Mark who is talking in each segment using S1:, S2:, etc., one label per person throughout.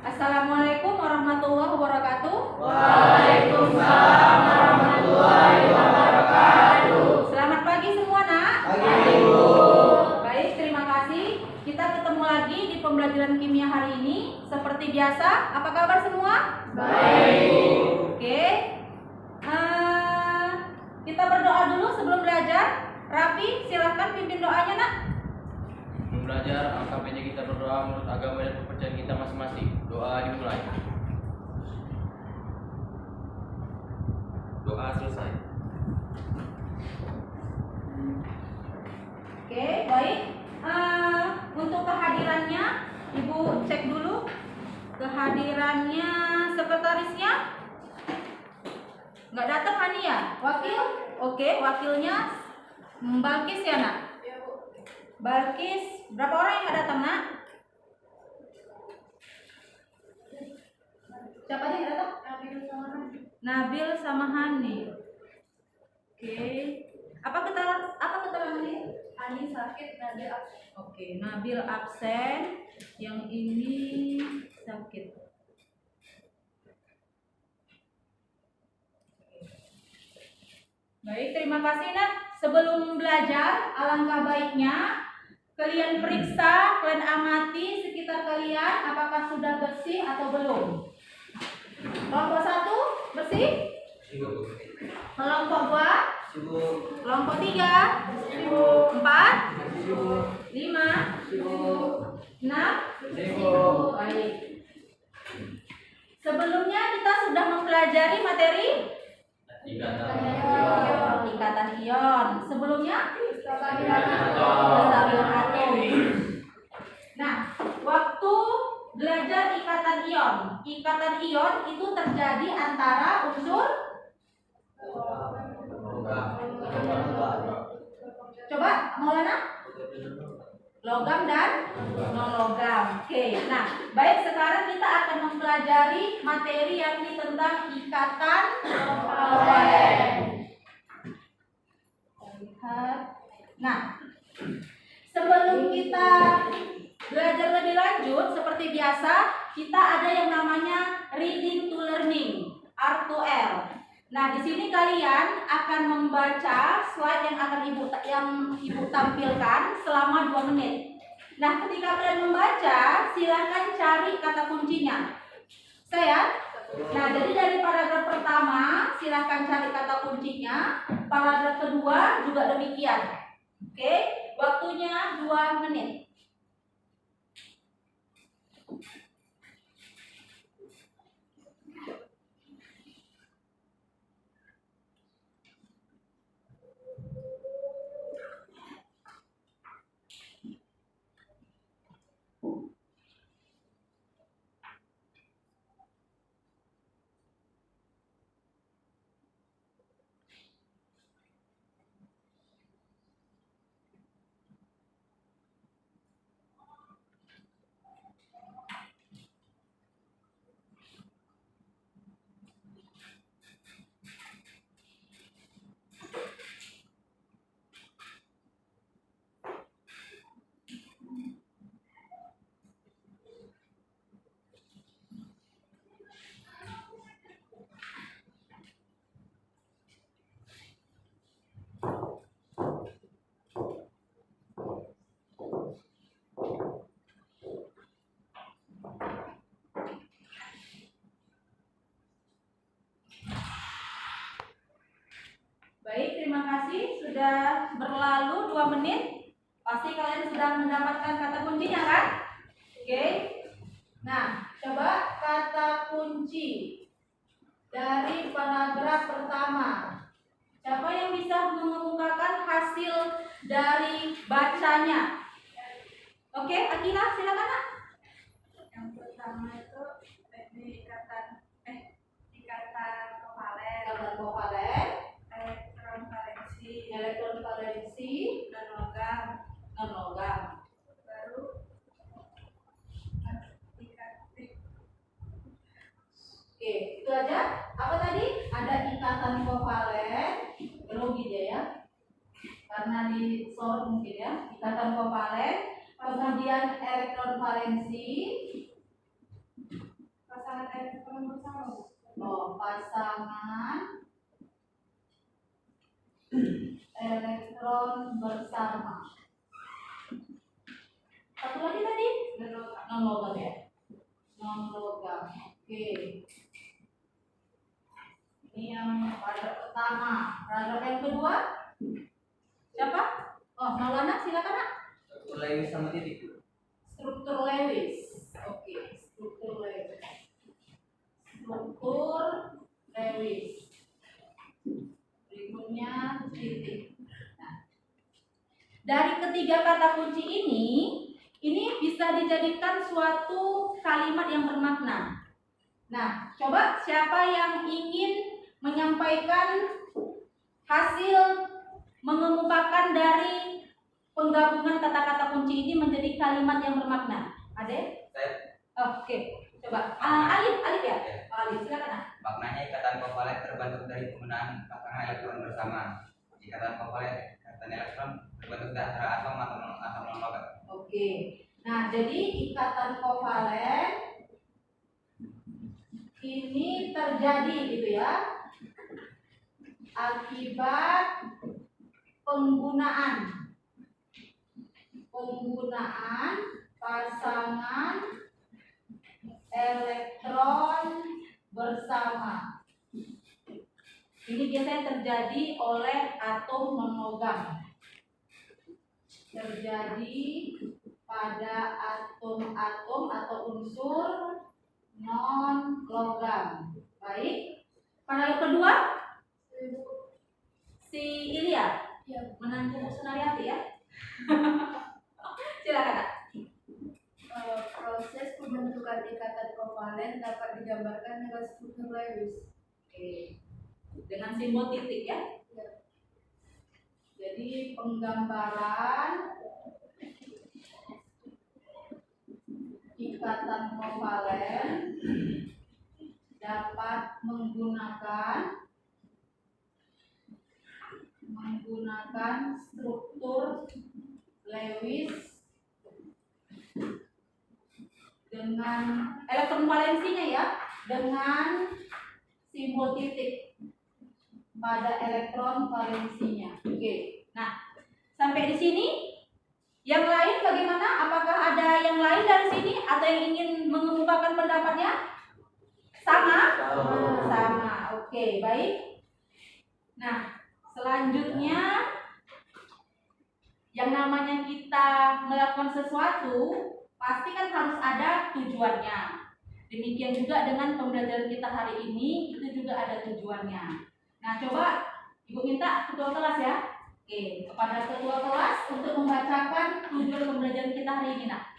S1: Assalamualaikum warahmatullahi wabarakatuh.
S2: Waalaikumsalam warahmatullahi wabarakatuh.
S1: Selamat pagi semua, Nak.
S2: Pagi, Bu.
S1: Baik, terima kasih. Kita ketemu lagi di pembelajaran kimia hari ini. Seperti biasa, apa kabar semua?
S2: Baik.
S1: Oke. Kita berdoa dulu sebelum belajar. Rapi, silahkan pimpin doanya, Nak.
S3: Sebelum belajar, angka meja kita berdoa menurut agama dan kepercayaan kita masing-masing. Doa dimulai. Doa selesai.
S1: Oke, baik. Untuk kehadirannya, Ibu cek dulu kehadirannya sekretarisnya. Nggak datang Hani ya? Wakil? Oke, wakilnya Balkis ya, Nak? Balkis, berapa orang yang nggak datang, Nak? Siapa aja yang datang? Nabil sama Hani. Oke. Apa keterangan ini? Hani sakit, Nabil absen. Oke, Nabil absen. Yang ini sakit. Baik, terima kasih, Nak. Sebelum belajar, alangkah baiknya kalian periksa, kalian amati sekitar kalian apakah sudah bersih atau belum. Kelompok 1 bersih? Kelompok 2? Kelompok 3? 4? 5? 6? Baik. Sebelumnya kita sudah mempelajari materi ikatan ion. Sebelumnya kestabilan atom. Nah, waktu belajar ikatan ion itu terjadi antara unsur coba Maulana logam dan non logam. Oke. Nah, baik, sekarang kita akan mempelajari materi yang tentang ikatan kovalen. Nah, sebelum kita belajar lebih lanjut, seperti biasa, kita ada yang namanya reading to learning, R2L. Nah, di sini kalian akan membaca slide yang akan ibu tampilkan selama 2 menit. Nah, ketika kalian membaca, silakan cari kata kuncinya. Saya. Nah, jadi dari paragraf pertama, silakan cari kata kuncinya. Paragraf kedua juga demikian. Oke, waktunya 2 menit. Baik, terima kasih. Sudah berlalu 2 menit. Pasti kalian sudah mendapatkan kata kuncinya, kan? Oke. Nah, coba kata kunci dari paragraf pertama. Siapa yang bisa mengemukakan hasil dari bacanya? Oke, Akila, silakan, Nak.
S4: Yang pertama itu ikatan kovalen,
S1: elektron valensi,
S4: dan logam.
S1: non logam.
S4: Baru
S1: Oke, itu aja. Apa tadi? Ada ikatan kovalen, grogi dia ya, karena di short mungkin ya. Ikatan kovalen, kemudian elektron valensi, pasangan elektron bersama. Satu lagi tadi non logam ya, non logam. Oke, ini yang paragraf pertama. Paragraf yang kedua siapa? Oh, Maulana, silakan nak.
S2: Lewis sama titik.
S1: Struktur Lewis. Oke, struktur Lewis. Struktur Lewis. Berikutnya titik. Nah, dari ketiga kata kunci ini bisa dijadikan suatu kalimat yang bermakna. Nah, coba siapa yang ingin menyampaikan hasil mengemukakan dari penggabungan kata-kata kunci ini menjadi kalimat yang bermakna? Ade?
S2: Saya.
S1: Oke, coba. Alif ya? Alif, silakan. Ah.
S2: Maknanya ikatan kovalen terbentuk dari penggunaan pasangan elektron bersama. Ikatan kovalen elektron terbentuk dari antara atom atau non logam.
S1: Oke. Nah, jadi ikatan kovalen ini terjadi gitu ya akibat penggunaan pasangan elektron bersama. Ini biasanya terjadi oleh atom non-logam. Terjadi pada atom-atom atau unsur non-logam. Baik. Paragraf kedua, si Ilya, menantu Sunariati ya. Silakan. Kak.
S4: Proses pembentukan ikatan kovalen dapat digambarkan dengan struktur Lewis.
S1: Oke. Dengan simbol titik ya. Jadi penggambaran ikatan kovalen dapat menggunakan struktur Lewis dengan elektron valensinya ya, dengan simbol titik pada elektron valensinya. Oke. Nah, sampai di sini yang lain bagaimana? Apakah ada yang lain dari sini atau yang ingin mengemukakan pendapatnya? Sama? Sama. Oke, baik. Nah, selanjutnya yang namanya kita melakukan sesuatu pasti kan harus ada tujuannya. Demikian juga dengan pembelajaran kita hari ini, itu juga ada tujuannya. Nah, coba Ibu minta ketua kelas ya. Oke, kepada ketua kelas untuk membacakan tujuan pembelajaran kita hari ini, nak.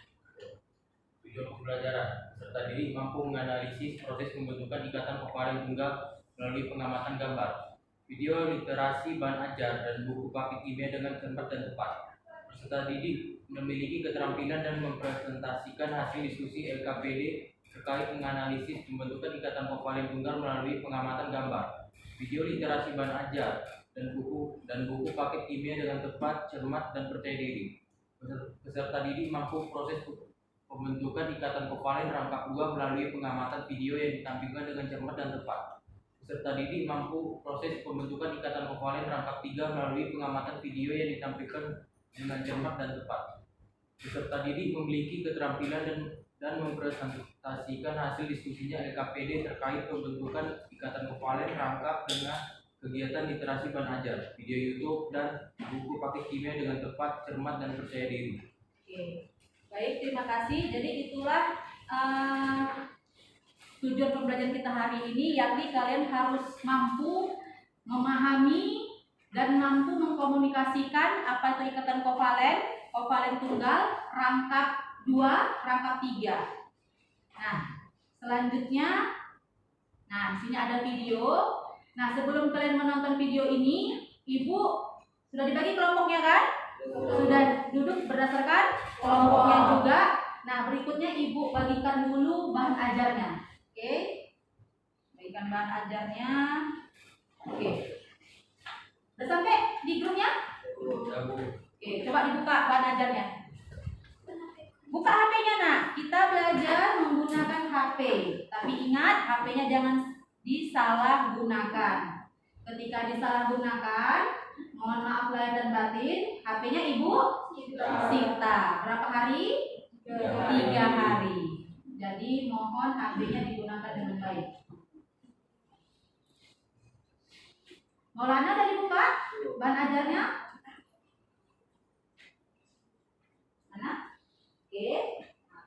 S3: Tujuan pembelajaran serta diri mampu menganalisis proses pembentukan ikatan kovalen tunggal melalui pengamatan gambar, video literasi bahan ajar dan buku paket kimia dengan cermat dan tepat. Peserta didik memiliki keterampilan dan mempresentasikan hasil diskusi LKPD terkait menganalisis pembentukan ikatan kovalen tunggal melalui pengamatan gambar, video literasi bahan ajar dan buku paket kimia dengan tepat, cermat dan percaya diri. Peserta didik mampu proses pembentukan ikatan kovalen rangkap 2 melalui pengamatan video yang ditampilkan dengan cermat dan tepat. Peserta didik mampu proses pembentukan ikatan kovalen rangkap 3 melalui pengamatan video yang ditampilkan dengan cermat dan tepat. Peserta didik memiliki keterampilan dan mempresentasikan hasil diskusinya LKPD terkait pembentukan ikatan kovalen rangkap dengan kegiatan literasi bahan ajar, video YouTube dan buku paket kimia dengan tepat, cermat dan percaya diri.
S1: Oke. Baik, terima kasih. Jadi itulah tujuan pembelajaran kita hari ini, yakni kalian harus mampu memahami dan mampu mengkomunikasikan apa itu ikatan kovalen tunggal, rangkap 2, rangkap 3. Nah, selanjutnya, nah di sini ada video. Nah, sebelum kalian menonton video ini, Ibu sudah dibagi kelompoknya kan? Sudah duduk berdasarkan kelompoknya juga. Nah, berikutnya Ibu bagikan dulu bahan ajarnya. Oke. Bagikan bahan ajarnya. Oke. Udah sampai di grupnya? Oke, coba dibuka bahan ajarnya. Buka HP-nya, nak. Kita belajar menggunakan HP. Tapi ingat, HP-nya disalahgunakan. Ketika disalahgunakan, mohon maaf lahir dan batin, HP-nya Ibu sita. Berapa hari? 3 hari. Jadi mohon HP-nya digunakan dengan baik. Maulana tadi buka bahan ajarnya? Mana? Oke.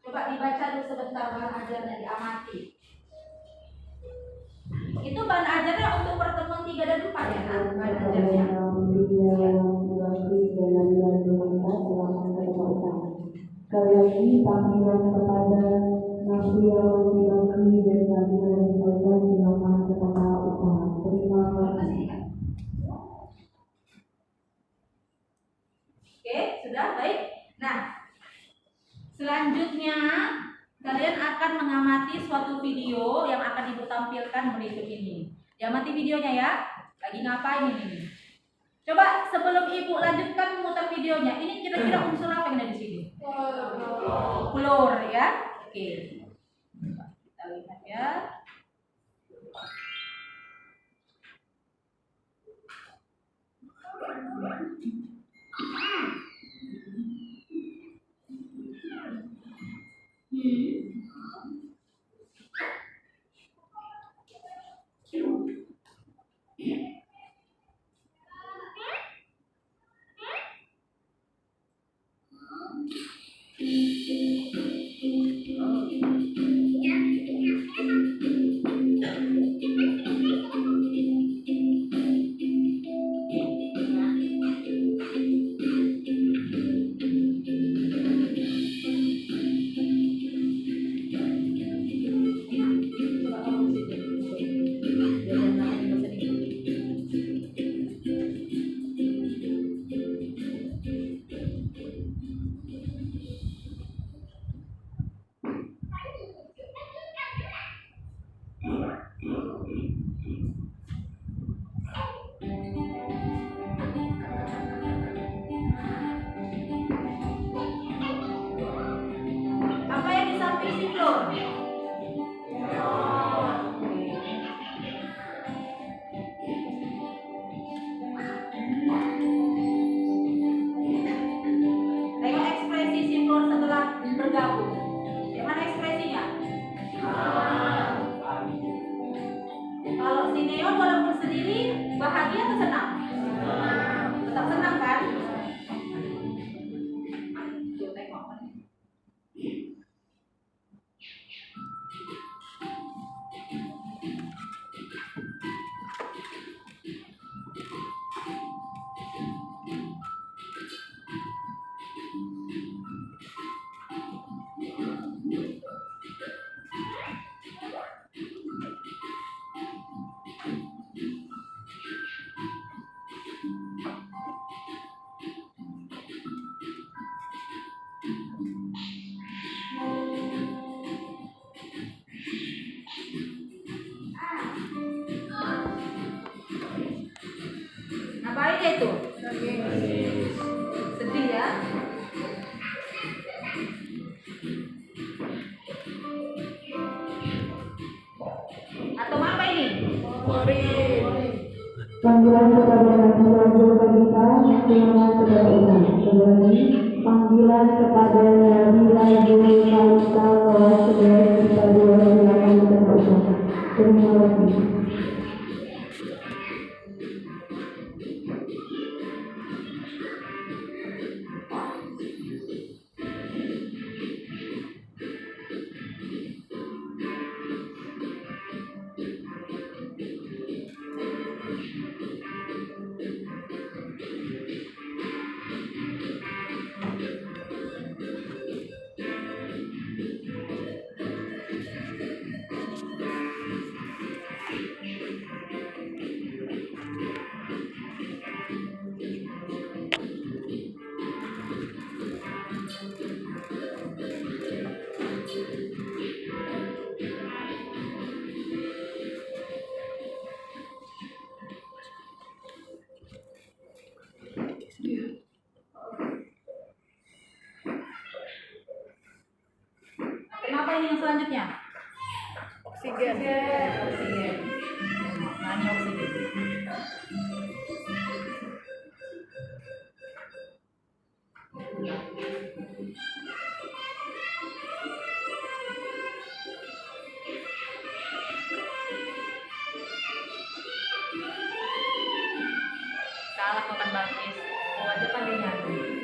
S1: Coba dibaca dulu sebentar bahan ajarnya, diamati. Itu bahan ajarnya untuk pertemuan 3 dan 4 ya, Nak? Bahan ajarnya.
S5: Kali ini panggilan kepada nafsu yang dibagi dan panggilan disampaikan dilakukan kepada usaha. Terima kasih.
S1: Oke, sudah baik. Nah, selanjutnya kalian akan mengamati suatu video yang akan Ibu tampilkan berikut ini. Diamati videonya ya. Lagi ngapain ini? Coba sebelum Ibu lanjutkan memutar videonya, ini kira-kira unsur apa yang ada di sini? Klor ya. Oke. Kita lihat ya. Apa yang di samping si klor? Tengok ekspresi si klor setelah bergabung. Gimana ekspresinya? Kalau si neon walaupun sendiri bahagia atau senang? Tetap senang kan? Tuh, tengok. Ngapain dia itu? Sedih ya? Atau apa ini?
S5: Panggilan kepada nafsu yang berbagita, panggilan kepada usaha. Kembali, panggilan kepada Nabila Guru Kalau sebagai kita dua silakan kepada usaha. Terima kasih.
S1: Kenapa ini yang selanjutnya?
S4: Oksigen.
S1: Oksigen. Nah, ini oksigen. Salah makan bangkis. Oh, aja pandai nyanyi.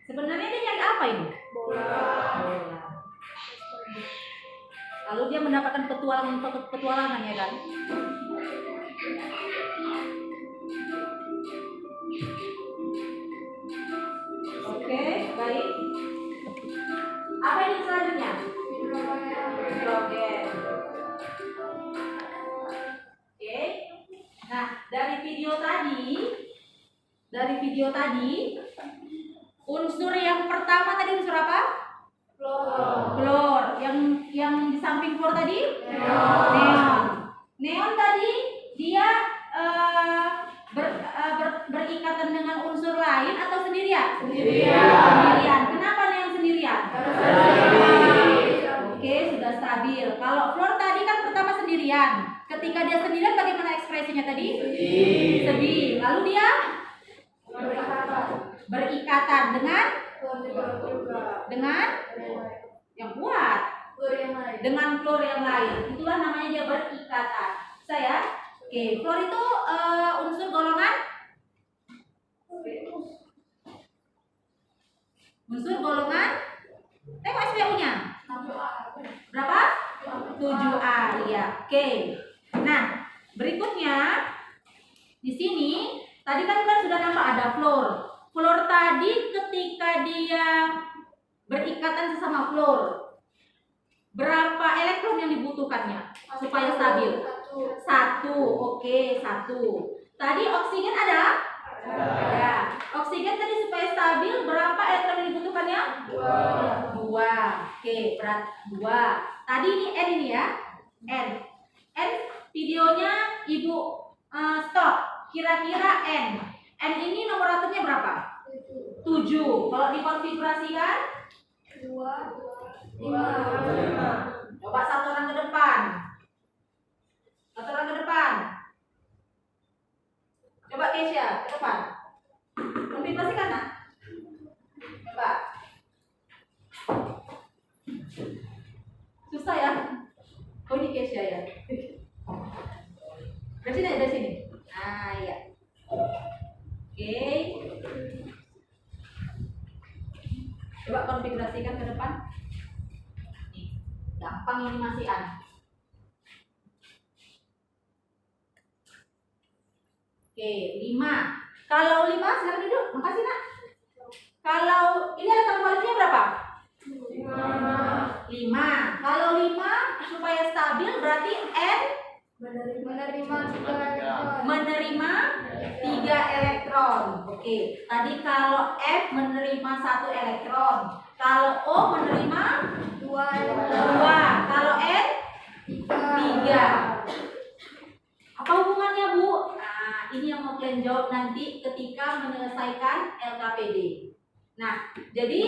S1: Sebenarnya dia nyari apa ini? Bola. Lalu dia mendapatkan petualangan ya kan? Oke, baik. Apa ini selanjutnya? Hidrogen. Oke. Nah, dari video tadi, unsur yang pertama tadi unsur apa? Klor. Yang di samping klor tadi? Neon. Neon tadi dia berikatan dengan unsur lain atau sendirian? Sendirian. Kenapa neon sendirian? Oke, sudah stabil. Kalau klor tadi kan pertama sendirian. Ketika dia sendirian bagaimana ekspresinya tadi? Sedih. Lalu dia berikatan dengan yang kuat, dengan klor yang lain. Itulah namanya dia berikatan. Saya, oke, klor itu unsur golongan tengok SPU-nya berapa? 7A, ya. Oke. Nah, berikutnya di sini tadi kan sudah nampak ada fluor. Fluor tadi ketika dia berikatan sesama fluor, berapa elektron yang dibutuhkannya supaya stabil? 1. Oke, 1. Tadi oksigen ada? Ada. Oksigen tadi supaya stabil berapa elektron yang dibutuhkannya? 2. Oke, berat 2. Tadi ini N ini ya. N videonya Ibu stop. Kira-kira N ini nomor atomnya berapa? 7. Kalau dikonfigurasikan 5. Coba satu orang ke depan. Coba Keisha ke depan. Konfigurasikan nak. Coba. Susah ya? Oh ini Keisha ya. Dari sini. Ah iya. Oke. Coba konfigurasikan ke depan. Nih, gampang ini masih Oke, 5. Kalau 5 silakan duduk. Makasih nak. Kalau ini ada kualitasnya berapa? 5. Kalau 5 supaya stabil berarti N menerima 3 elektron. Oke, tadi kalau F menerima 1 elektron, kalau O menerima 2, kalau N 3. Apa hubungannya, Bu? Nah, ini yang mau kalian jawab nanti ketika menyelesaikan LKPD. Nah, jadi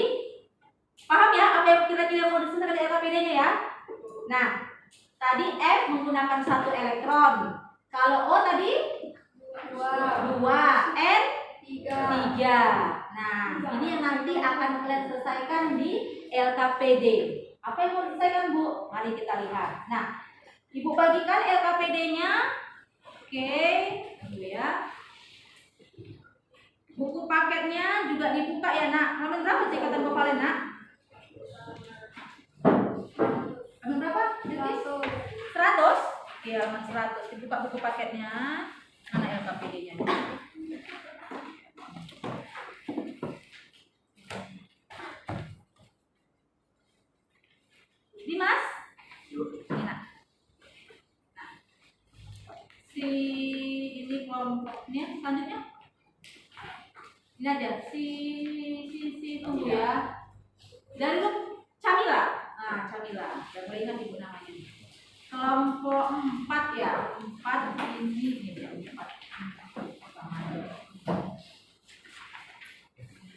S1: paham ya apa yang kira-kira mau diselesaikan di LKPD-nya ya? Nah, tadi F menggunakan 1 elektron. Kalau O tadi 2, N 3. Nah, ini yang nanti akan kalian selesaikan di LKPD. Apa yang mau diselesaikan, Bu? Mari kita lihat. Nah, Ibu bagikan LKPD-nya. Oke, dulu ya. Buku paketnya juga dibuka ya nak. Halaman berapa sih ikatan kovalen nak? Halaman berapa? 100? Iya, halaman 100. Dibuka buku paketnya. Mana LKPD-nya? Dimas? Ini nak. Ini kelompoknya selanjutnya. Ini aja si tunggu ya. Dari lu Camila. Nah, Camila. Jangan boleh ingat ibu namanya. Kelompok 4 ya. 4 ini ya, 4.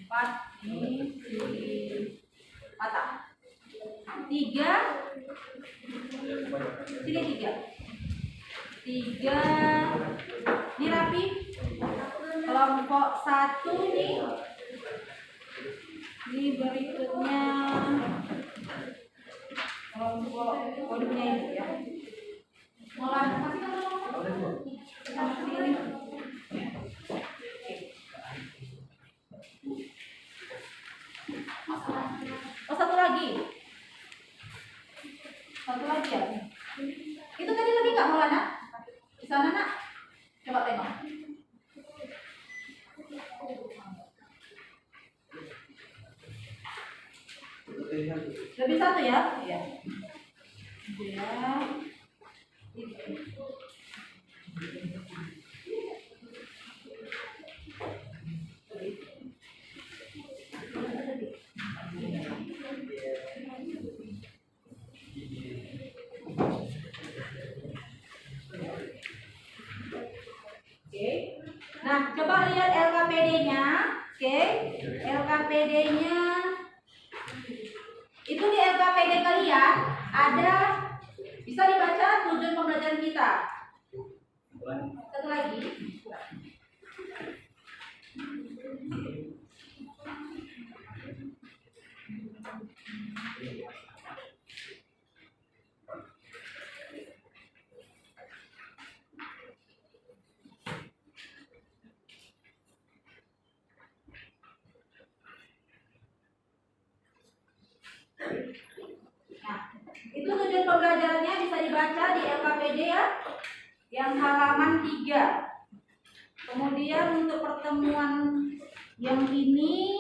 S1: 4 ini si patah. 3 sini 3 ini rapi. Kelompok 1 nih. Ini berikutnya kelompok kodenya ibu ya. Mulai sama sini. Oh, satu lagi ya. Itu tadi lagi nggak Maulana? Di sana nak? Coba tengok. Lebih 1 ya? Iya. Oke. Nah, coba lihat LKPD-nya. Oke. LKPD-nya itu di LKPD kalian ada, bisa dibaca tujuan pembelajaran kita. Satu lagi. Nah, itu tujuan pembelajarannya bisa dibaca di LKPD ya, yang halaman 3. Kemudian untuk pertemuan yang ini,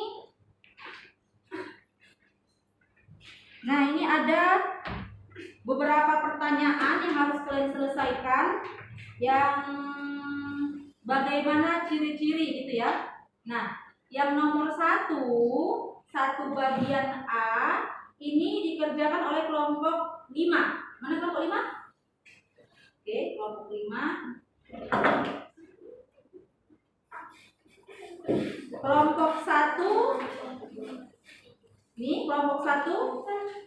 S1: nah ini ada beberapa pertanyaan yang harus kalian selesaikan, yang bagaimana ciri-ciri gitu ya. Nah, yang nomor 1 bagian A ini dikerjakan oleh kelompok 5. Mana kelompok 5? Oke, kelompok 5. Kelompok 1 ini kelompok 1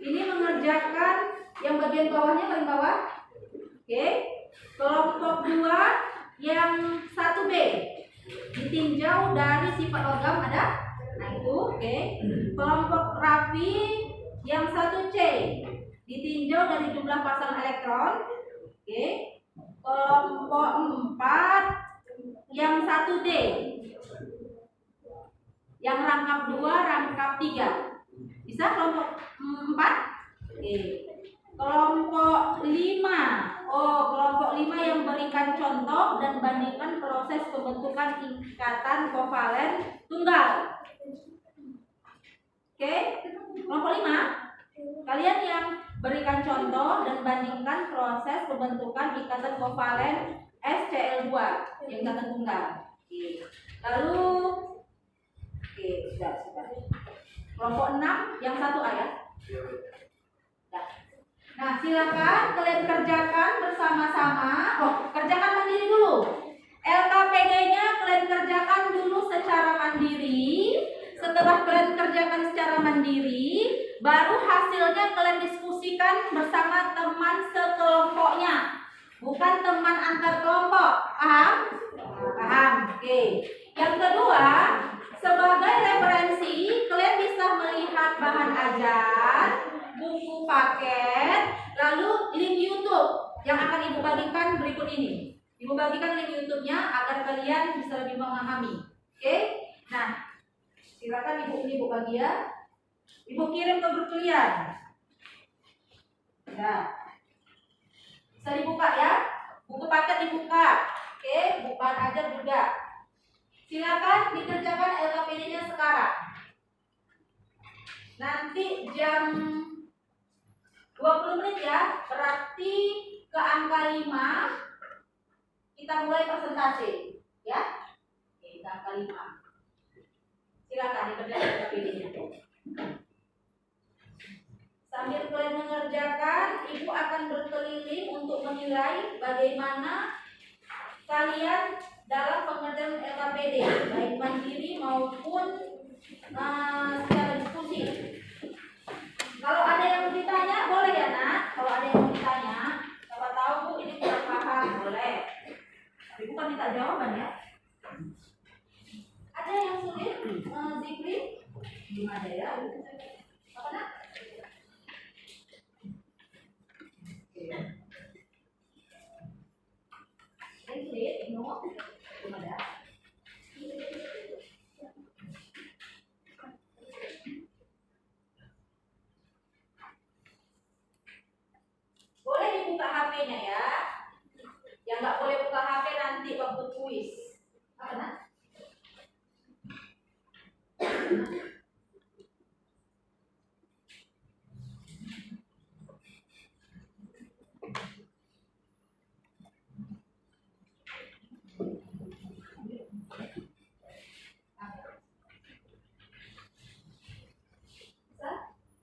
S1: ini mengerjakan yang bagian bawahnya, paling bawah. Oke. Kelompok 2 yang 1B ditinjau dari sifat logam ada. Nah itu, oke. Kelompok rapi yang 1C ditinjau dari jumlah pasang elektron. Oke. Kelompok 4 yang 1D yang rangkap 2, rangkap 3. Bisa kelompok 4? Oke. Kelompok 5. Oh, kelompok 5 yang berikan contoh dan bandingkan proses pembentukan ikatan kovalen tunggal. Oke. Kelompok 5. Kalian yang berikan contoh dan bandingkan proses pembentukan ikatan kovalen SCl2 yang ikatan tunggal. Oke. Lalu sudah. Kelompok 6 yang 1A ya. Nah, silakan kalian kerjakan bersama-sama. Oh, kerjakan mandiri dulu. LKPD-nya kalian kerjakan dulu secara mandiri. Setelah kalian kerjakan secara mandiri, baru hasilnya kalian diskusikan bersama teman sekelompoknya, bukan teman antar kelompok. Paham? Paham. Oke. Yang kedua, sebagai referensi, kalian bisa melihat bahan ajar, buku paket, lalu link YouTube yang akan Ibu bagikan berikut ini. Ibu bagikan link YouTube-nya agar kalian bisa lebih memahami. Oke? Nah, Silakan ibu bagian. Ibu kirim ke grup kalian. Ya. Bisa dibuka ya. Buku paket dibuka. Oke, bukan aja juga. Silakan dikerjakan LKPD-nya sekarang. Nanti jam 20 menit ya. Berarti ke angka 5 kita mulai presentasi, ya. Oke, ke angka 5. Silakan dikerjakan LKPD-nya. Sambil kalian mengerjakan, ibu akan berkeliling untuk menilai bagaimana kalian dalam pengerjaan LKPD, baik mandiri maupun secara diskusi. Kalau ada yang mau ditanya, boleh ya nak. Kalau ada yang mau ditanya, siapa tahu bu ini kurang paham, boleh. Tapi bukan minta jawaban ya. Ada yang sulit, Zikri? Belum ada ya. Apa nak? Sulit, no, belum ada. Boleh dibuka HP-nya ya. Yang nggak boleh buka HP nanti waktu kuis. Apa nak?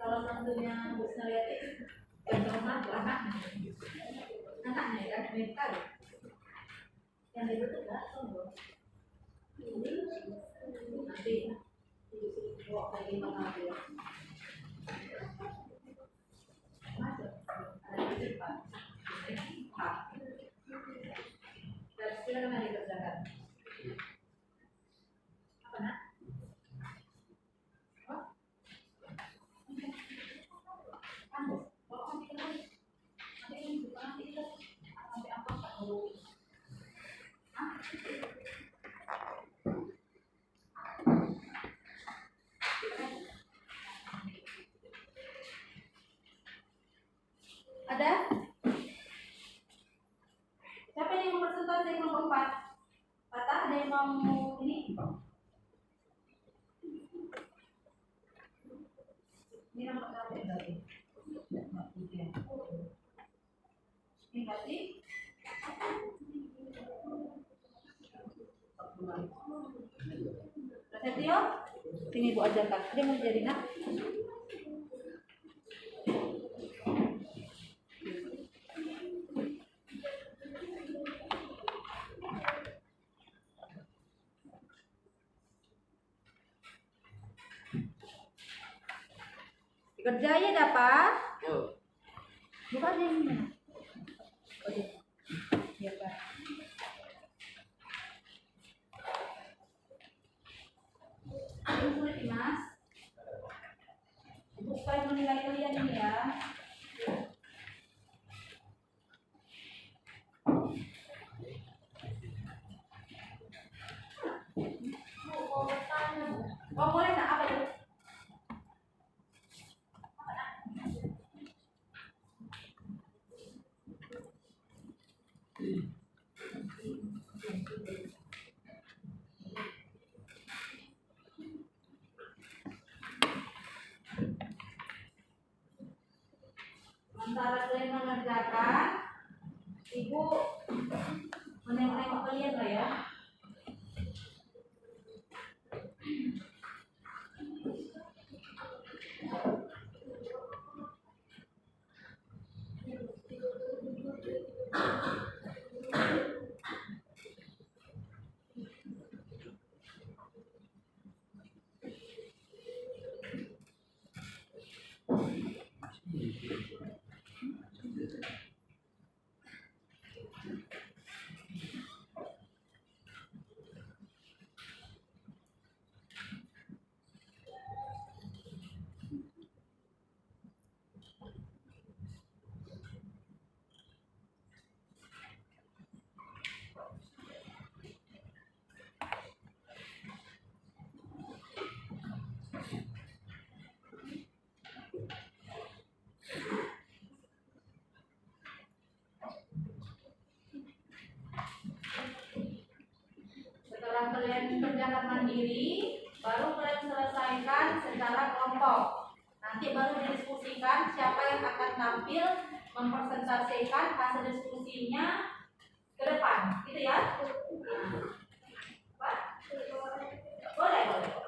S1: Kalau mantunya Bu Snaliati, yang mantu anaknya kan mereka yang dibutuh nggak tahu nanti bawa ke gimana dia masuk ada di depan dan silakan dikerjakan apa nak? Ada? Siapa yang mau presentasi kelompok 4? Patah ada yang mau ini? Ini nomor berapa tadi? Ini berarti Prasetyo, sini Bu ajarkan. Dia mau jadi nak? Kerjanya dapat? Buka aja ini. Ya, Pak. Ini sulit, Mas. Ibu supaya menilai kalian ini ya. Oh, boleh nak apa itu? Sementara kalian mengerjakan, ibu menengok-nengok kalian lah ya. dikerjakan mandiri, baru kalian selesaikan secara kelompok. Nanti baru didiskusikan siapa yang akan tampil mempresentasikan hasil diskusinya ke depan, gitu ya? Apa? Boleh, boleh.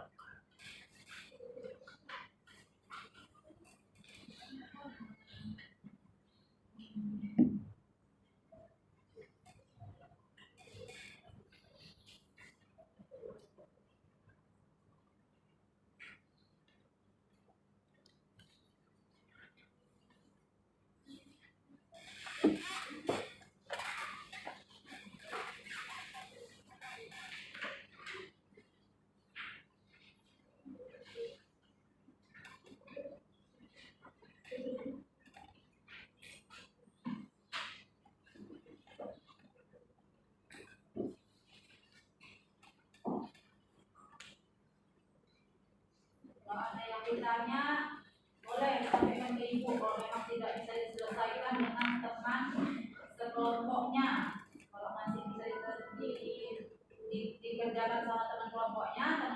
S1: Kalau ada yang ditanya, boleh sampaikan ke ibu. Kalau memang tidak bisa diselesaikan dengan teman sekelompoknya, kalau masih bisa dikerjakan sama teman kelompoknya.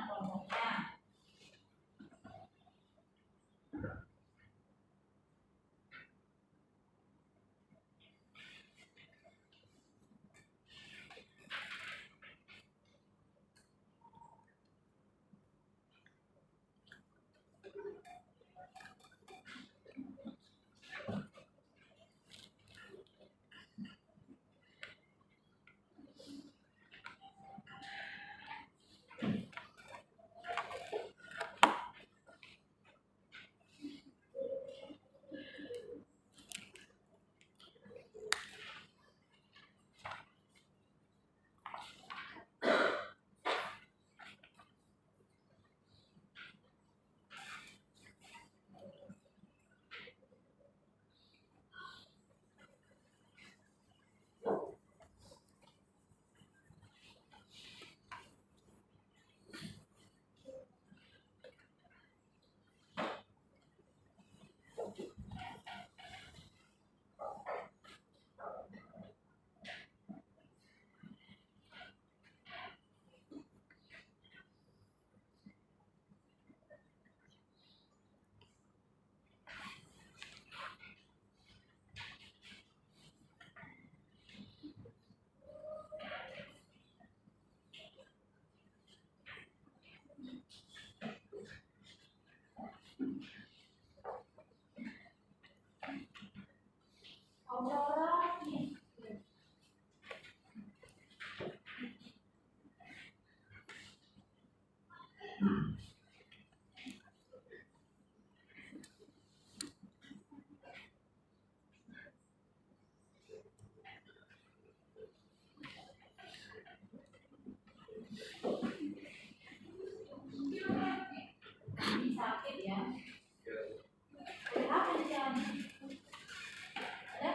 S1: Aurora, nih. Ini sakit ya. Apa sih yang ada?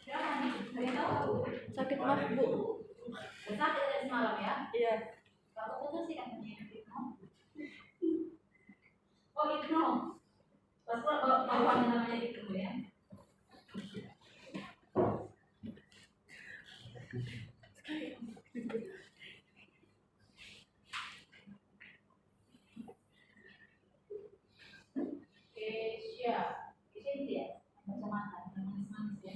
S1: Siapa nih? Ada yang tahu?
S4: Sakit mah bu.
S1: Sakit dari semalam ya?
S4: Iya.
S1: Kalau putus sih katanya hipno. Oh hipno. Pas bawaan namanya hipno ya. Kesia, Kesia ini ya, kacamata, yang manis-manis ya.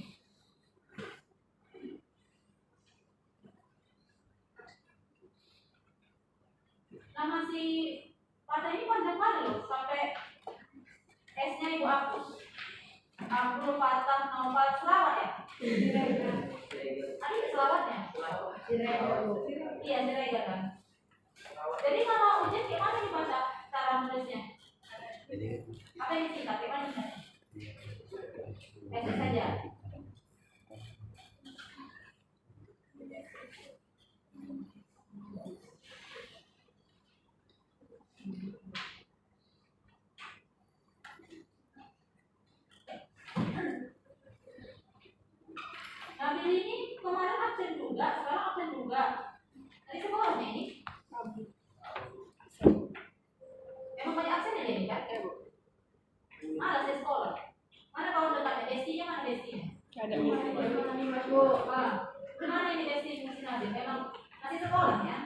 S1: Nama si Pada ini panjang banget loh, sampai S-nya Ibu hapus. Abdul Fatah Noval Selawat ya? Ada selawatnya? Iya, Siregar kan. Jadi kalau ujian gimana dibaca cara menulisnya? Apa yang disingkat? Gimana sebenarnya? S saja. Nabil ini kemarin absen juga, sekarang absen juga. Tadi sekolahnya ini? Emang banyak absen ya ini kan? Malas ya sekolah. Mana kawan dekatnya? Destinya mana destinya?
S4: Ada.
S1: Bu, Pak. Kemana ini desti masih Nabil? Emang masih sekolah ya?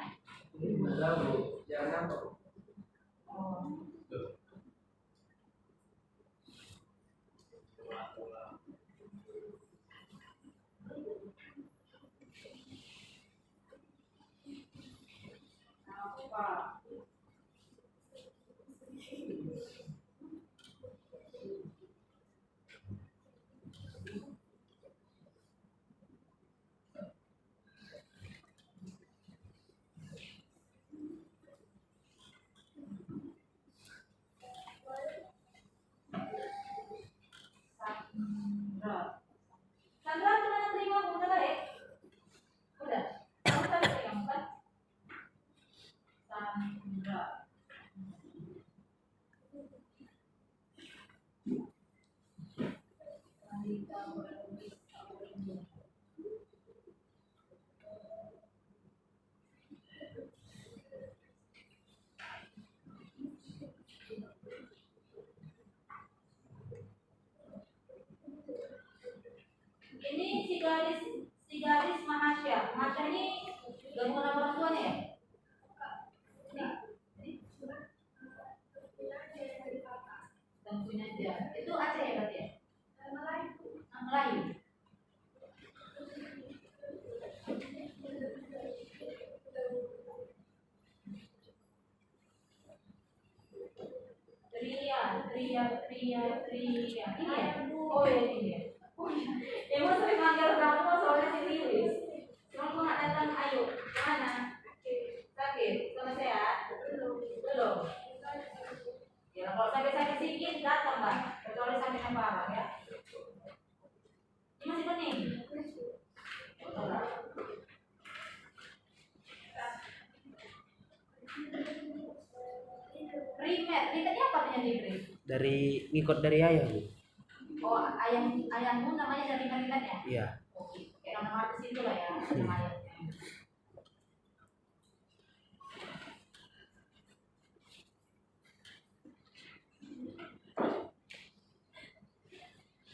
S3: Jangan apa?
S1: Oh. Apa? Sandra. Sandra cuma terima udah baik. Udah. Kamu tadi pegang kan? Sandra. Andika Berlubis Aurelio. Ini si garis Mahasya. Mahasya ini gabungan orang tuanya ya? Tentunya aja. Itu Aceh ya berarti ya? Melayu. Tria. Ini ya? Oh ya ini ya. Oh iya. Ya gue sering manggil kamu soalnya si Lilis. Cuma gue nggak datang. Ayo, mana? Sakit? Sama sehat? Belum. Ya kalau sakit sedikit datang lah. Kecuali sakit yang parah ya. Ini masih pening. Rimetnya apa artinya Jibril?
S6: Dari ngikut dari ayah, Bu.
S1: Oh, ayammu namanya dari rimet ya?
S6: Iya.
S1: Oke, kayak nama artis itu lah ya, nama ayamnya.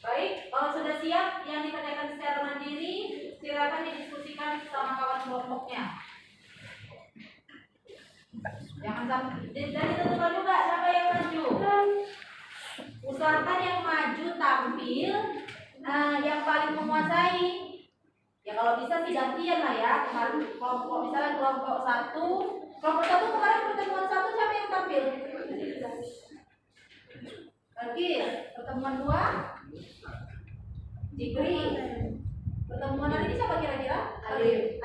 S1: Baik, kalau sudah siap yang dikerjakan secara mandiri, silakan didiskusikan sama kawan kelompoknya. Jangan sampai dan ditentukan juga siapa yang maju. Usahakan yang maju tampil yang paling menguasai. Ya kalau bisa sih gantian lah ya. Kemarin kelompok misalnya kelompok satu kemarin pertemuan satu siapa yang tampil? Lagi pertemuan dua Jikri. Pertemuan hari ini siapa kira-kira? Alif.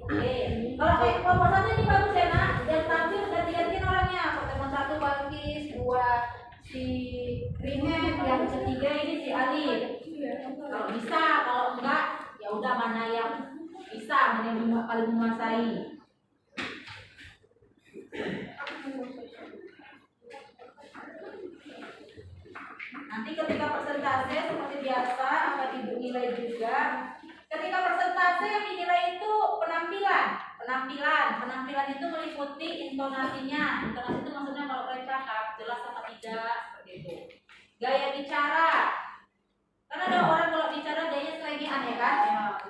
S1: Oke. Kalau kayak kelompok satu ini bagus ya nak. Dan tampil ganti-gantian orangnya. Pertemuan satu Balkis, dua si Rimet, yang ketiga ini si Alif. Kalau bisa, kalau enggak ya udah mana yang bisa, mana yang paling menguasai. Nanti ketika persentase seperti biasa akan ibu nilai juga. Ketika persentase yang dinilai itu penampilan itu meliputi intonasinya. Intonasi itu maksudnya kalau kalian cakap jelas apa tidak seperti itu. Gaya bicara, karena ada orang kalau bicara gayanya selengean ya kan?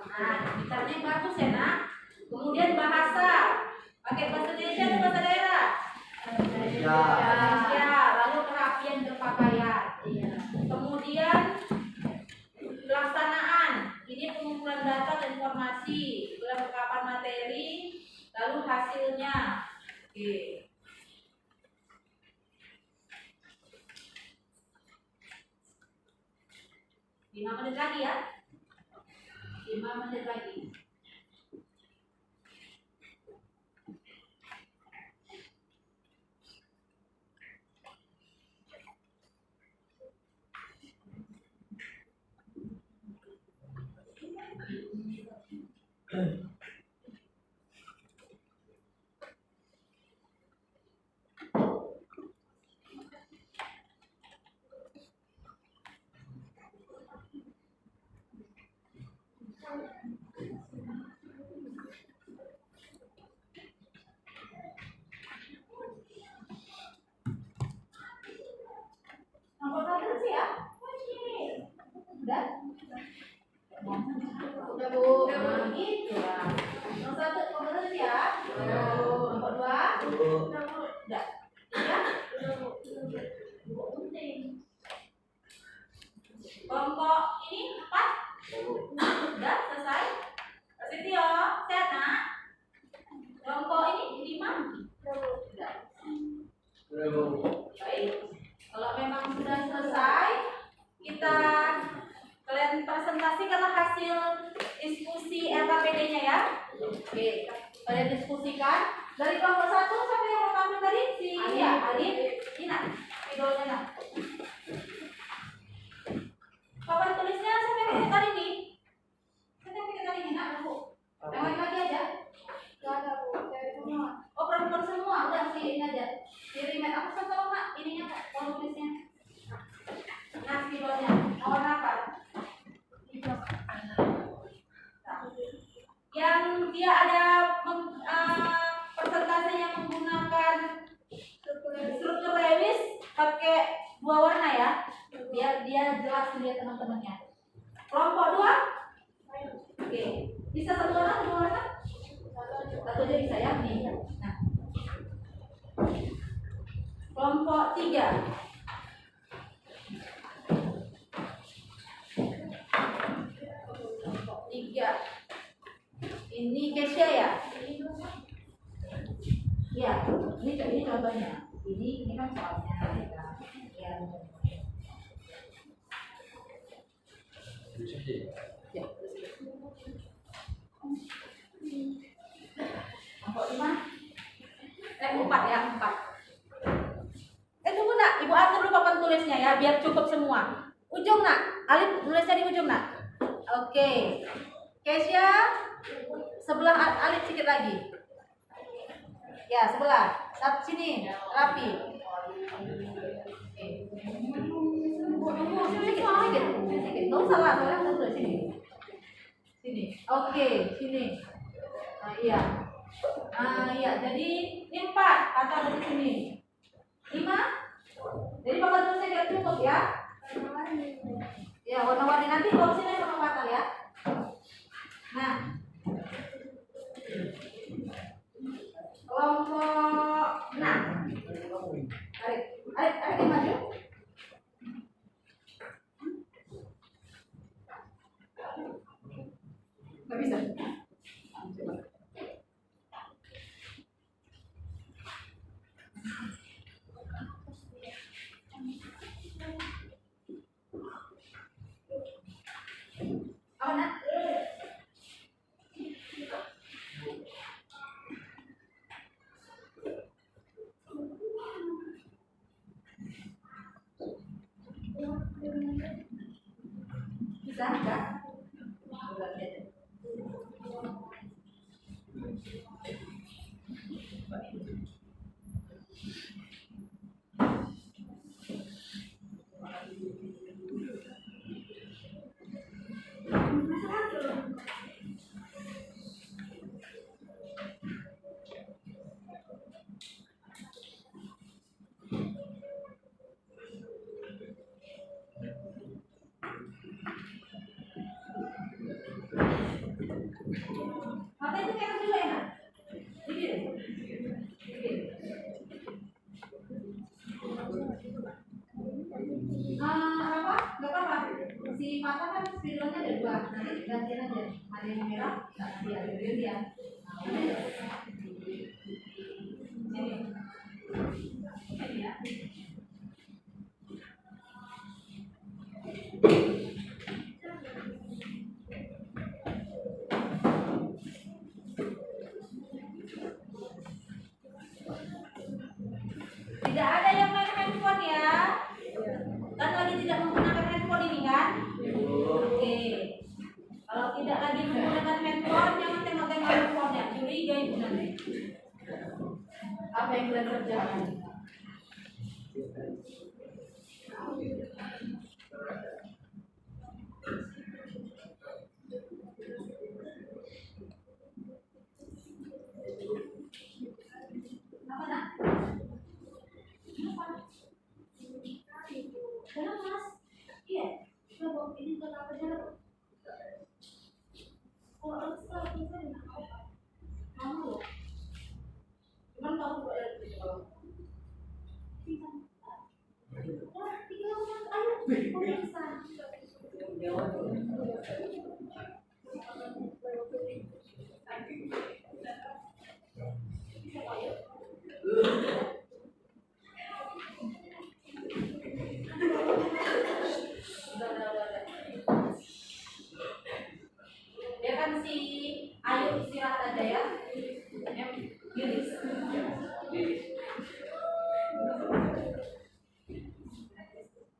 S1: Nah, bicaranya yang bagus ya nak. Kemudian bahasa, pakai bahasa Indonesia atau bahasa daerah? Indonesia. Lalu kerapian berpakaian. Kemudian pelaksanaan, ini pengumpulan data dan informasi, kelengkapan materi, lalu hasilnya. Oke. 5 menit lagi ya. 5 menit lagi. Udah. Tiga. Kelompok ini 4. Udah selesai. Setio, sehat nak? Kelompok ini 5. Udah. Baik. Kalau memang sudah selesai, kita kalian presentasikanlah hasil diskusi LKPD-nya ya. Oke, kalian diskusikan dari kelompok 1 sampai yang mau tampil tadi si Alif, ini nak, videonya nak. Papan tulisnya sampai yang tadi nih. Sampai yang tadi nih nak, Bu. Yang lagi aja. Oh, perempuan semua, udah si ini aja. Kirimin aku tahu nak ininya kak, tulisnya. Nah, videonya mau warna apa? Yang dia ada persentase yang menggunakan struktur Lewis pakai 2 warna ya, biar dia jelas lihat teman-temannya. Kelompok 2, oke, bisa 1 warna, 2 warna, 1 aja bisa ya nih. Nah, kelompok 3. Ini Kesia ya? Ya, ini contohnya. Ini kan soalnya ya. Ya. Kelompok 5. 4 ya, 4. Tunggu nak, Ibu atur dulu papan tulisnya ya, biar cukup semua. Ujung nak, Alif tulisnya di ujung nak. Oke. Kesia sebelah Alif sedikit lagi. Ya, sebelah. Sini, rapi. Tunggu, sedikit. Nggak usah lah, soalnya aku tulis sini. Sini. Oke, sini. Nah, iya. Iya, jadi ini 4 atau dari sini. 5. Jadi papan tulisnya biar cukup ya. Ya, warna-warni nanti bawa sini sama kata ya. Nah, kelompok 6. Tarik maju. Nggak bisa. Apa nak? Bisa enggak? Mata itu kayak dulu ya, nak? Dikit. Apa? Gak apa-apa. Si mata kan spidolnya ada 2. Nanti gantian aja. Ada yang merah, nanti ada gantian. Sini. Sini ya. Tidak ada yang main handphone ya. Kan lagi tidak menggunakan handphone ini kan? Oke. Kalau tidak lagi menggunakan handphone, jangan tengok-tengok handphonenya. Curiga ibu nanti. Apa yang kalian kerjakan? Apa nak? Jalan mas? Iya. Kita bawa ini ke apa jalan? Kalau harus tahu kita mau. Kamu loh. Cuman kamu Biarkan si Ayu istirahat aja ya. Lilis.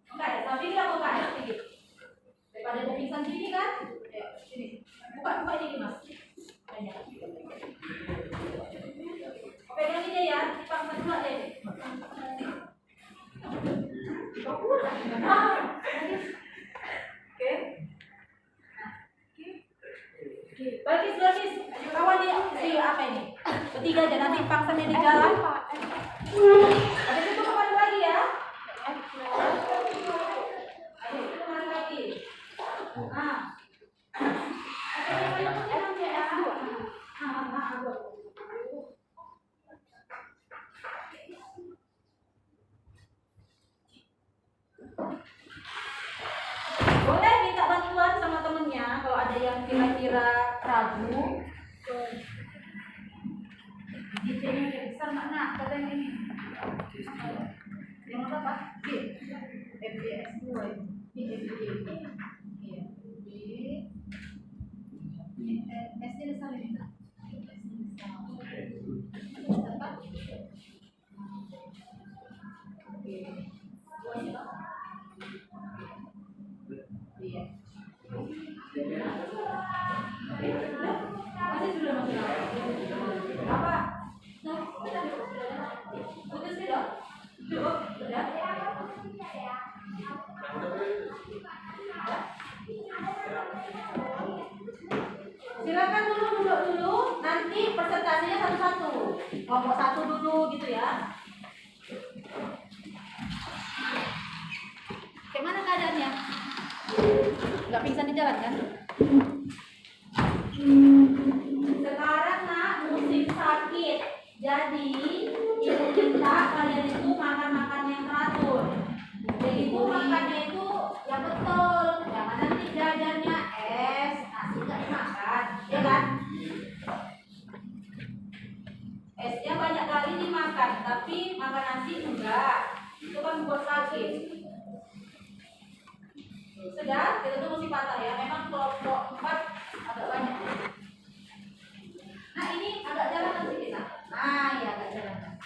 S1: Enggak ya, tapi kita buka ya sedikit. Daripada mau pingsan sini kan? Ayo, sini. Buka ini Mas. Pegang ini ya, dipaksa dulu deh. Oke. Bagus. Kawan dia si apa ini? Ketiga aja nanti pangsanya di jalan. Habis itu kembali lagi ya. Ayo kembali lagi. Nah. Boleh minta bantuan sama temennya kalau ada yang kira-kira ragu. Detailnya kayak besar mana? Katanya ini. Yang apa Pak? B. FBS 2. Ini FBS. Iya. B. SD besar ini. Apa? Oke. Iya. Masih sudah apa? Putus sih dong? Cukup? Sudah? Silakan duduk dulu, nanti presentasinya satu-satu. Kelompok satu dulu gitu ya. Gimana keadaannya? Nggak pingsan di jalan kan? Sekarang nak musim sakit, jadi ibu minta kalian itu makan yang teratur. Jadi ibu makannya itu yang betul, jangan nanti jajannya es, nasi nggak dimakan, ya kan? Esnya banyak kali dimakan, tapi makan nasi enggak, itu kan buat sakit. Sudah, kita tuh mesti patah ya. Memang kelompok 4 agak banyak. Nah ini agak jalan sih kita. Nah ya agak jalan.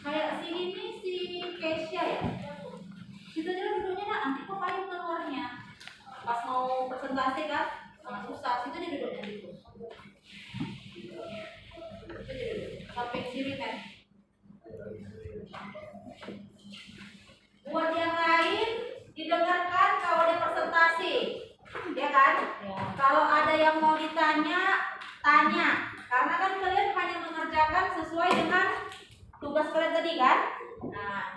S1: Kayak si ini si Keisha ya. Kita jalan duduknya nak, nanti kok payung keluarnya. Pas mau presentasi kan, susah. Situ dia duduknya gitu. Sampai sini kan. Buat yang lain didengarkan kalau ada presentasi, ya kan? Ya. Kalau ada yang mau ditanya, tanya. Karena kan kalian hanya mengerjakan sesuai dengan tugas kalian tadi kan? Nah.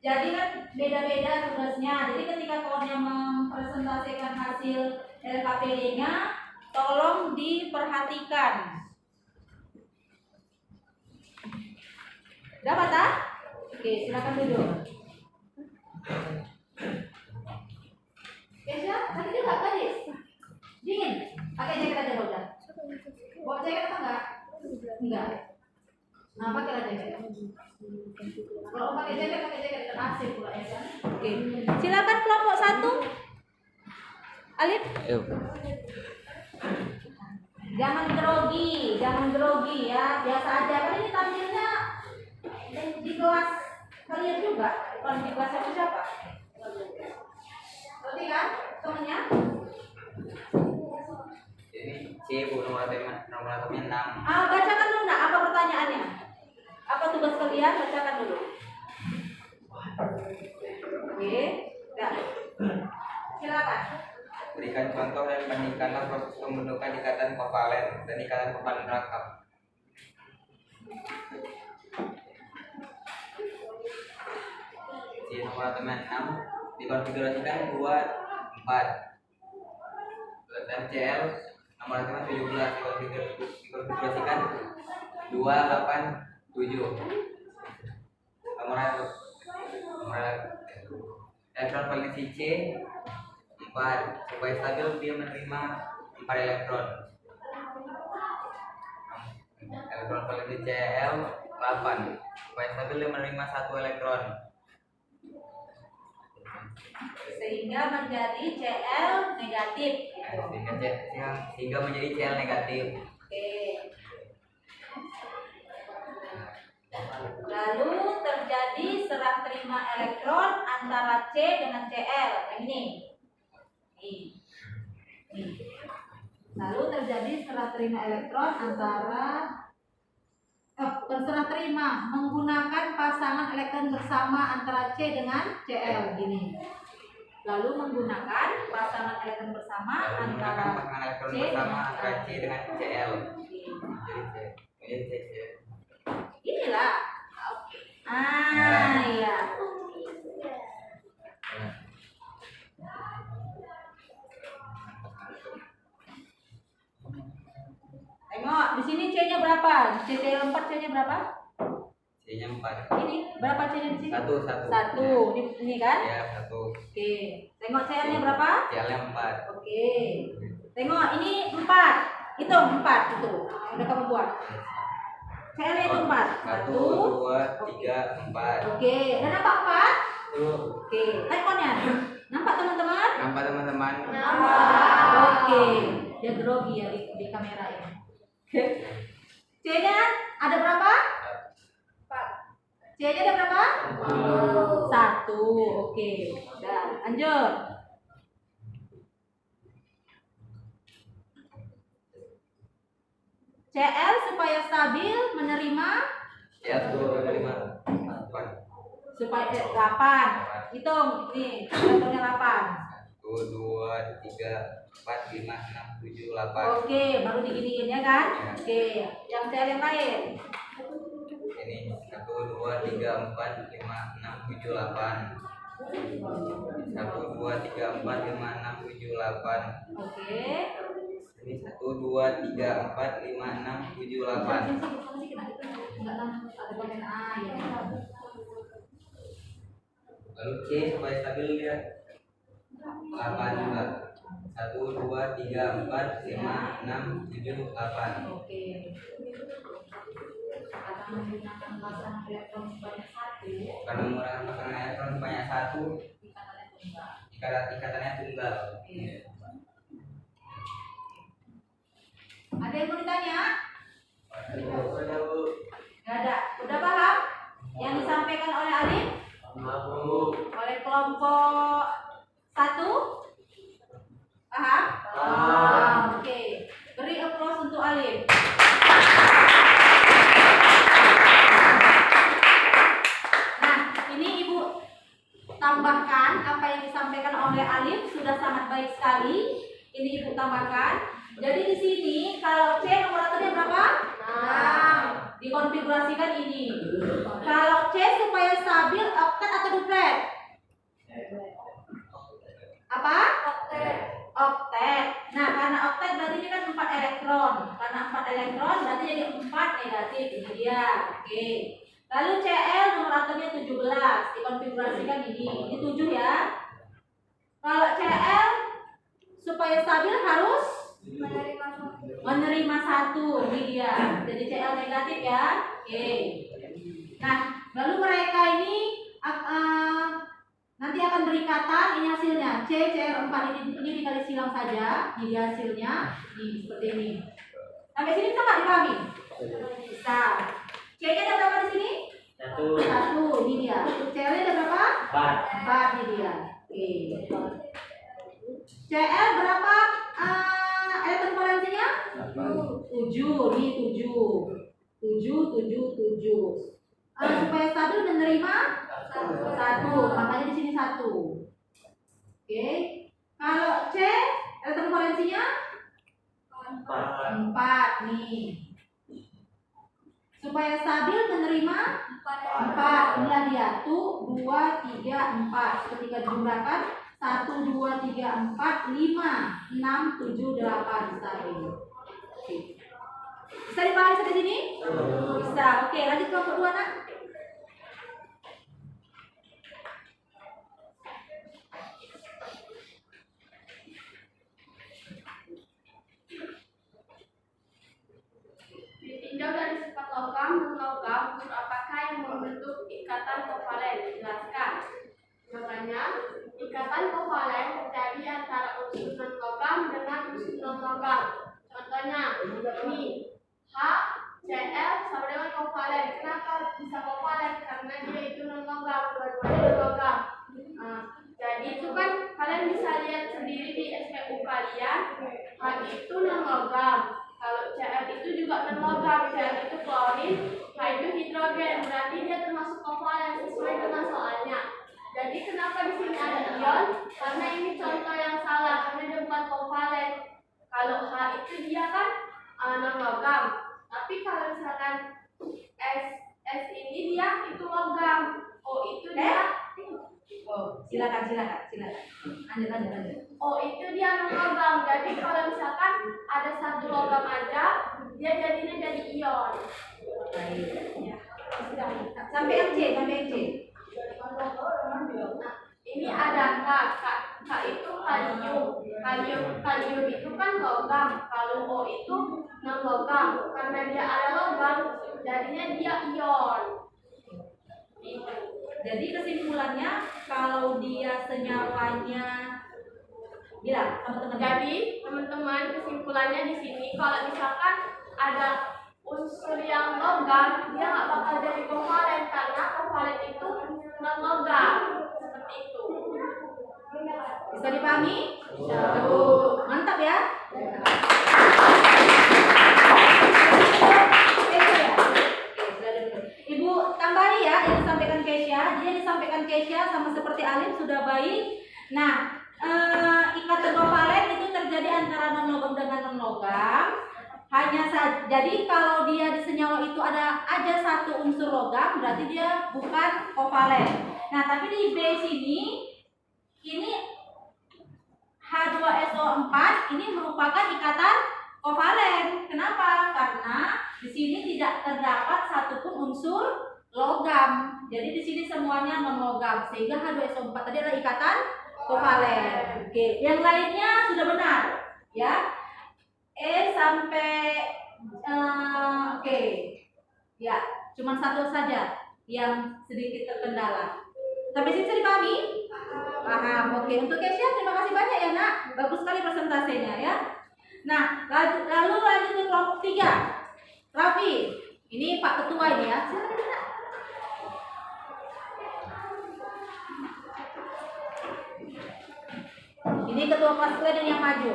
S1: Jadi kan beda-beda tugasnya. Jadi ketika kawannya mempresentasikan hasil LKPD-nya, tolong diperhatikan. Dapat tak? Oke, silakan duduk. Kesha, tadi juga tadi. Dingin. Pakai jaket aja udah. Bawa jaket apa enggak? Enggak. Nah, pakai jaket. Kalau pakai jaket asik pula ya kan? Oke. Silakan kelompok 1. Alif.
S6: Ayo.
S1: Jangan grogi ya. Biasa aja. Kan ini tampilnya di kelas kalian juga, bukan di kelas siapa? Berarti kan temennya?
S2: Ini C Bu nomor temennya 6.
S1: Bacakan dulu nak, apa pertanyaannya? Apa tugas kalian? Bacakan dulu. Oke, silakan.
S2: Berikan contoh dan bandingkanlah proses pembentukan ikatan kovalen dan ikatan kovalen rangkap. Di nomor atomen 6 dikonfigurasikan 2, 4. Dan Cl nomor atomen 17 dikonfigurasikan 2, 8, 7. Nomor elektron valensi C 4. Supaya stabil dia menerima 4 elektron. Elektron valensi Cl 8. Supaya stabil dia menerima 1 elektron.
S1: Sehingga menjadi Cl negatif.
S2: Sehingga menjadi Cl negatif.
S1: Oke. Lalu terjadi serah terima elektron antara C dengan Cl. Yang ini. Nih. Lalu terjadi serah terima elektron antara serah terima menggunakan pasangan elektron bersama antara C dengan Cl gini. Lalu menggunakan pasangan elektron bersama antara C
S2: dengan Cl. Jadi C.
S1: Inilah. Oke. Iya. Tengok, di sini C-nya berapa? CCl4 C-nya berapa?
S2: C-nya 4.
S1: Ini berapa C-nya di sini?
S2: 1.
S1: Ini kan?
S2: Ya, 1.
S1: Oke. Tengok Cl-nya berapa?
S2: Cl-nya 4.
S1: Oke. Tengok ini 4. Hitung 4 itu. Udah kamu buat. Cl-nya itu 4.
S2: 1, 2, 3, 4.
S1: Oke. Dan nampak 4?
S2: Tuh.
S1: Oke. Teleponnya. Nampak teman-teman?
S2: Nampak teman-teman?
S1: Oke. Dia grogi ya di kamera ini. C-nya ada berapa? 4. C-nya ada berapa? 1. Oke. Udah, lanjut. Cl supaya stabil menerima
S2: Ya, 2, 5, 8.
S1: supaya 8. Hitung nih, elektronnya 8.
S2: 1, 2, 3, 4, 5, 6, 7, 8.
S1: Oke, baru diginiin ya kan?
S2: Ya.
S1: Oke, yang Cl yang lain.
S2: Ini 1, 2, 3, 4, 5, 6, 7, 8. 1, 2, 3, 4, 5, 6, 7, 8.
S1: Oke.
S2: Ini 1, 2, 3, 4, 5, 6, 7, 8. Lalu C supaya stabil dia 8 juga. 1, 2, 3, 4, 5, 6, 7, 8.
S1: Oke. Karena menggunakan pasangan elektron sebanyak 1,
S2: Karena menggunakan pasangan elektron sebanyak 1,
S1: ikatannya tunggal.
S2: ikatannya tunggal.
S1: Ada yang mau ditanya?
S2: Sudah, Bu.
S1: Gak ada. Udah paham? Yang disampaikan oleh Alif? Oleh kelompok 1? Paham? Oke. Beri applause untuk Alif. Nah, ini Ibu tambahkan apa yang disampaikan oleh Alif sudah sangat baik sekali. Ini Ibu tambahkan. Jadi di sini kalau C nomor berapa? 6. Dikonfigurasikan ini. Kalau C supaya stabil oktet atau duplet? Apa? Oktet. Nah, karena oktet berarti ini kan 4 elektron. Karena 4 elektron berarti jadi 4 negatif. Ini dia. Oke. Lalu Cl nomor atomnya 17. Dikonfigurasikan ini. Ini 7 ya. Kalau Cl supaya stabil harus menerima 1. Ini dia. Jadi Cl negatif ya. Oke. Nah, lalu mereka ini nanti akan berikatan. Ini hasilnya Cl4 ini dikali silang saja. Ini dia hasilnya. Ini seperti ini. Sampai sini bisa nggak dipahami? Bisa. C-nya ada berapa di sini? 1. Ini dia. Cl-nya ada berapa? 4. Ini dia. Oke. Cl berapa elektron valensinya? 7. Ini 7. 7. Supaya stabil menerima 1. Makanya di sini 1. Oke. Kalau C Elektron valensinya 4 nih. Supaya stabil menerima 4. Inilah dia. 1, 2, 3, 4. Ketika dijumlahkan 1, 2, 3, 4, 5, 6, 7, 8 stabil. Oke. Bisa dipahami sampai sini? Bisa. Oke, lanjut kelompok 2 nak.
S4: Ditinjau dari sifat logam dan logam, unsur apakah yang membentuk ikatan kovalen? Jelaskan. Makanya, ikatan kovalen terjadi antara unsur non logam dengan unsur non logam. Contohnya, ini H, Cl sama dengan kovalen. Kenapa bisa kovalen? Karena dia itu non logam, dua-duanya non logam. Jadi itu kan kalian bisa lihat sendiri di SPU kalian, H itu non logam. Kalau Cl itu juga non logam, Cl itu klorin, H itu hidrogen, berarti dia termasuk kovalen sesuai dengan soalnya. Jadi kenapa di sini ada ion? Karena ini contoh yang salah, karena dia bukan kovalen. Kalau H itu dia kan non logam, tapi kalau misalkan S ini dia itu logam, O itu dia
S1: Silakan. Lanjut.
S4: O itu dia non logam. Jadi kalau misalkan ada satu logam aja, dia jadinya jadi ion.
S1: Baik.
S4: Ya.
S1: Sampai MC.
S4: Nah, ini ada K itu kalium itu kan logam. Kalau O itu non logam. Karena dia ada logam, jadinya dia ion.
S1: Jadi kesimpulannya kalau dia senyawanya bilang sama teman.
S4: Jadi teman-teman kesimpulannya di sini kalau misalkan ada unsur yang logam, dia nggak bakal jadi kovalen karena kovalen itu non logam seperti itu.
S1: Bisa dipahami? Mantap ya. Ibu tambahi ya yang disampaikan Keisha. Jadi yang disampaikan Keisha sama seperti Alim sudah baik. Nah, ikatan kovalen itu terjadi antara non logam dengan non logam. Hanya saja, jadi kalau dia di senyawa itu ada aja satu unsur logam, berarti dia bukan kovalen. Nah, tapi di B sini ini H2SO4 ini merupakan ikatan kovalen. Kenapa? Karena di sini tidak terdapat satupun unsur logam. Jadi di sini semuanya non logam, sehingga H2SO4 tadi adalah ikatan kovalen. Oke, yang lainnya sudah benar, ya. E sampai oke. Ya, cuma satu saja yang sedikit terkendala. Sampai sini bisa dipahami? Paham. Oke, untuk Keisha terima kasih banyak ya, Nak. Bagus sekali presentasenya ya. Nah, lalu lanjut ke kelompok 3. Raffi, ini Pak Ketua ini ya. Silakan, Nak. Ini ketua kelas kalian yang maju.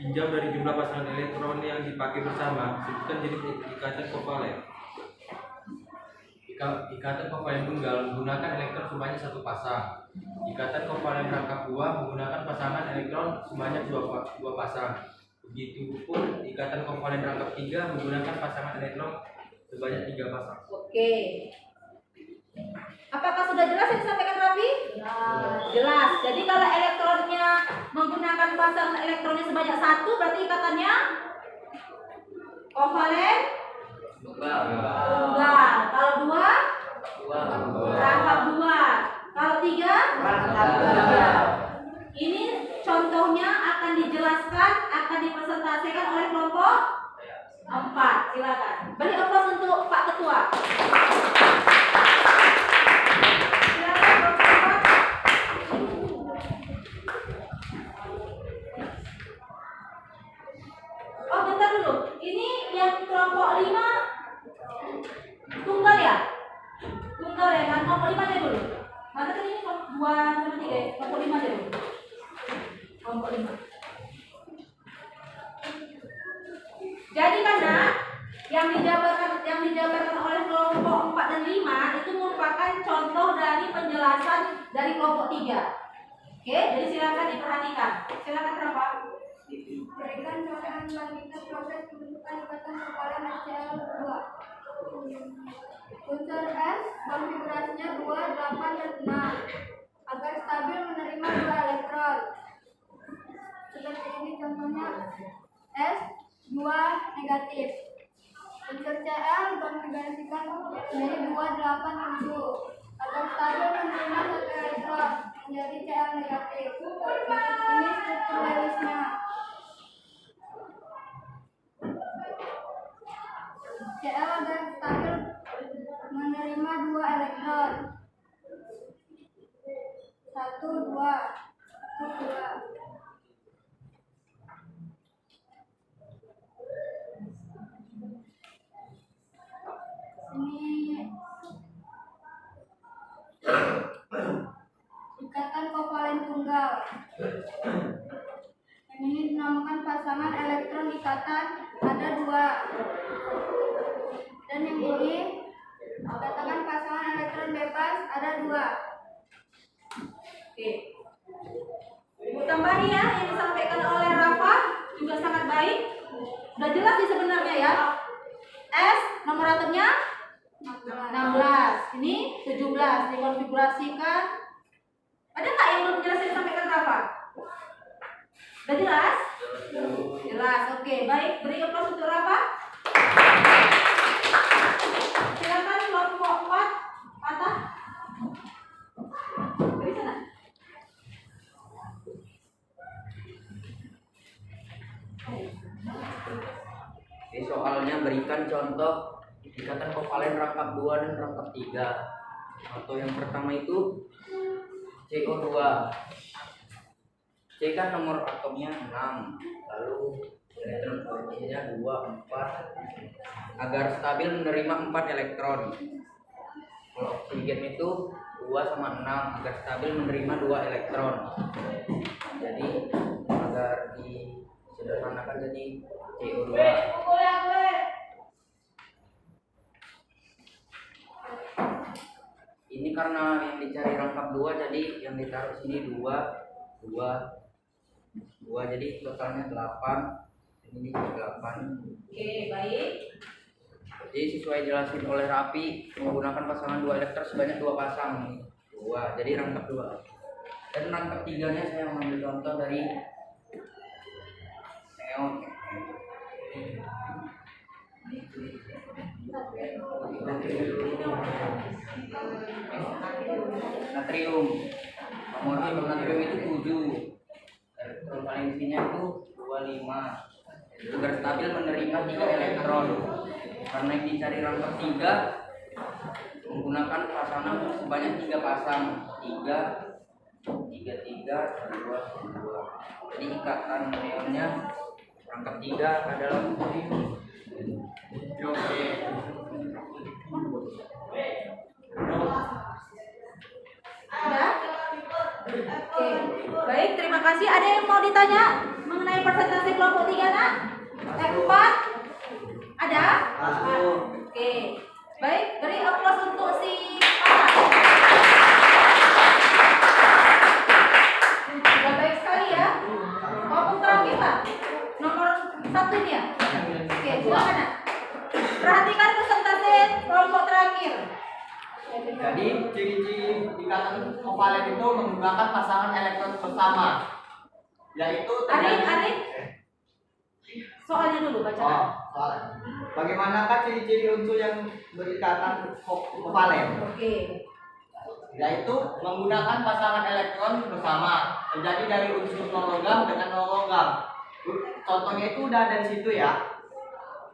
S3: Tinjau dari jumlah pasangan elektron yang dipakai bersama, sebutkan jenis ikatan kovalen. Ikatan kovalen tunggal menggunakan elektron sebanyak satu pasang. Ikatan kovalen rangkap buah menggunakan pasangan elektron sebanyak dua pasang. Begitupun ikatan kovalen rangkap 3 menggunakan pasangan elektron sebanyak 3 pasang.
S1: Oke. Apakah sudah jelas yang disampaikan Raffi? Jelas. Jadi kalau elektronnya menggunakan pasangan elektronnya sebanyak 1, berarti ikatannya kovalen tunggal. Kalau 2, rangkap 2. Kalau 3, rangkap 3. Ini contohnya akan dijelaskan, akan dipresentasikan oleh kelompok 4. Silakan. Beri aplaus untuk Pak Ketua. Oh, bentar dulu. Ini yang kelompok 5 tunggal ya? Tunggal ya, kan? Kelompok 5 aja dulu. Masa tadi ini kelompok 2 sama 3 ya? Kelompok 5 aja dulu. Kelompok 5. Jadi karena yang dijabarkan oleh kelompok 4 dan 5 itu merupakan contoh dari penjelasan dari kelompok 3. Oke, jadi silakan diperhatikan. Silakan Rafa.
S4: Berikan contohan selanjutnya proses pembentukan ikatan kovalent HCl2. Unsur S konfigurasinya 2, 8, dan 6 agar stabil menerima 2 elektron. Seperti ini contohnya S 2 negatif. Unsur Cl konfigurasikan menjadi 2, 8, 7 agar stabil menerima 1 elektron menjadi Cl negatif. Ini struktur Lewisnya. Cl agar stabil menerima 2 elektron. 1, 2, 2. Ini ikatan kovalen tunggal. Yang ini dinamakan pasangan elektron ikatan, ada 2. Dan yang ini dikatakan pasangan elektron bebas, ada 2.
S1: Oke. Ibu tambahin ya, yang disampaikan oleh Rafa juga sangat baik. Udah jelas sih sebenarnya ya. S nomor atomnya 16. Ini 17 dikonfigurasikan. Ada nggak yang belum jelas yang disampaikan Rafa? Udah jelas? Jelas. Oke, baik. Beri aplaus untuk Rafa. Silakan kelompok 4 patah. Dari sana.
S6: Oke, soalnya berikan contoh ikatan kovalen rangkap 2 dan rangkap 3. Contoh yang pertama itu CO2. C kan nomor atomnya 6, lalu elektron posisinya 2, 4 agar stabil menerima 4 elektron. Kalau oksigen itu 2 sama 6 agar stabil menerima 2 elektron. Jadi agar disederhanakan jadi CO2. Ini karena yang dicari rangkap 2, jadi yang ditaruh sini 2, 2, jadi totalnya 8. Ini 8.
S1: Oke, baik.
S6: Jadi sesuai jelasin oleh Rapi, menggunakan pasangan 2 elektron sebanyak 2 pasang. 2, jadi rangkap 2. Dan rangkap 3-nya saya mengambil contoh dari neon. Natrium. Nomor atom natrium itu 7. Elektron valensinya itu 25. Agar stabil menerima 3 elektron. Karena yang dicari rangkap 3 menggunakan pasangan sebanyak 3 pasang. 3, 3, 2. Jadi ikatan neonnya rangkap 3 adalah natrium. Oke.
S1: Ada? Oke. Baik, terima kasih. Ada yang mau ditanya mengenai persentase kelompok 3, Nak? 4? Ada? Oke. Baik, beri aplaus untuk si Pak. Sudah baik sekali ya. Kelompok terakhir, Pak. Nomor 1 ini ya? Oke, silakan, Nak. Perhatikan persentase kelompok terakhir.
S7: Jadi ciri-ciri ikatan kovalen itu menggunakan pasangan elektron bersama, yaitu
S1: Arif, soalnya dulu bacakan.
S7: soalnya. Bagaimanakah ciri-ciri unsur yang berikatan kovalen?
S1: Oke.
S7: Yaitu menggunakan pasangan elektron bersama, terjadi dari unsur non-logam dengan non-logam. Contohnya itu udah ada di situ ya.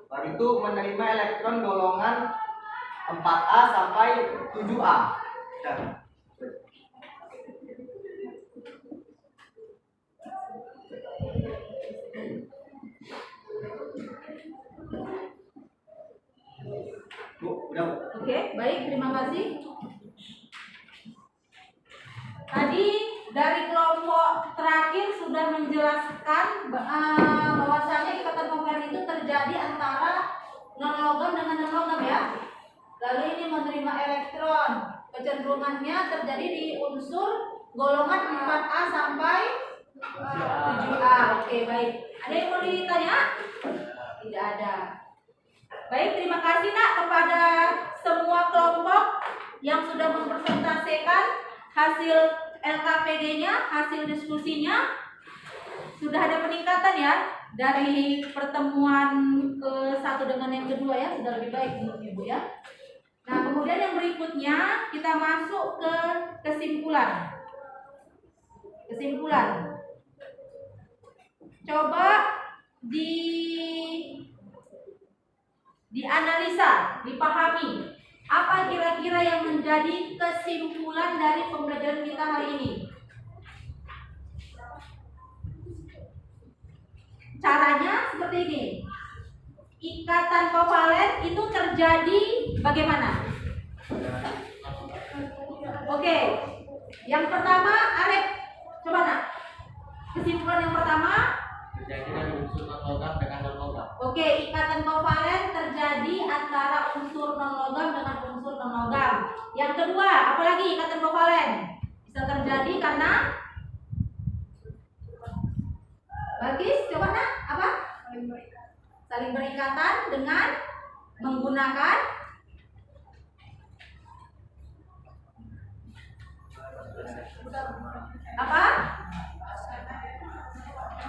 S7: Baru itu menerima elektron golongan 4A sampai 7A. Bu, udah Bu.
S1: Oke, baik, terima kasih. Tadi dari kelompok terakhir sudah menjelaskan bahwasanya ikatan kovalen itu terjadi antara non-logam dengan non-logam ya. Lalu ini menerima elektron, kecenderungannya terjadi di unsur golongan 4A sampai 7A. Oke, baik. Ada yang mau ditanya? Tidak ada. Baik, terima kasih nak kepada semua kelompok yang sudah mempresentasikan hasil LKPD-nya, hasil diskusinya. Sudah ada peningkatan ya dari pertemuan ke satu dengan yang kedua ya, sudah lebih baik menurut Ibu ya. Nah, kemudian yang berikutnya kita masuk ke kesimpulan. Kesimpulan. Coba dianalisa, dipahami. Apa kira-kira yang menjadi kesimpulan dari pembelajaran kita hari ini? Caranya seperti ini. Ikatan kovalen itu terjadi bagaimana? Oke. Yang pertama, Arif, coba nak. Kesimpulan yang pertama,
S3: Terjadi dari unsur non-logam dengan non-logam.
S1: oke, ikatan kovalen terjadi antara unsur non-logam dengan unsur non-logam. Yang kedua, apalagi ikatan kovalen bisa terjadi karena Bagis, coba nak, apa? Saling berikatan dengan menggunakan apa?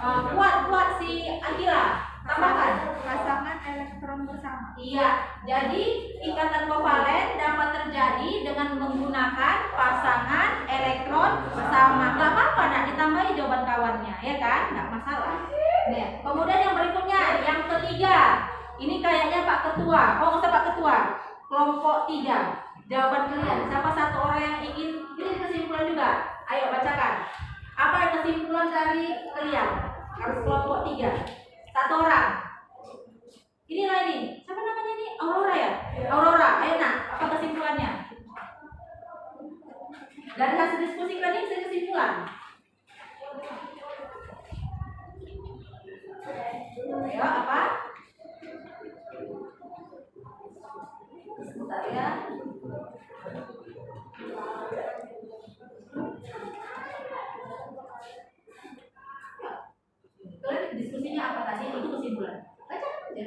S1: Kuat si Akira, tambahkan
S5: Pasangan elektron bersama.
S1: iya, jadi ikatan kovalen dapat terjadi dengan menggunakan pasangan elektron bersama. Gak apa-apa nak ditambahi jawaban kawannya, ya kan? Gak masalah. Nih, kemudian yang berikutnya, yang ketiga. Ini kayaknya Pak Ketua. Oh, nggak usah Pak Ketua. Kelompok 3. Jawaban kalian. Siapa satu orang yang ingin? Ini kesimpulan juga. Ayo bacakan. Apa yang kesimpulan dari kalian? Harus kelompok 3. Satu orang. Inilah ini. Siapa namanya ini? Aurora ya? Aurora. Ayo nak. Apa kesimpulannya? Dari hasil diskusi tadi saya kesimpulan. Ayo apa? Sebentar ya. Kalian diskusinya apa tadi? Itu kesimpulan. Baca aja.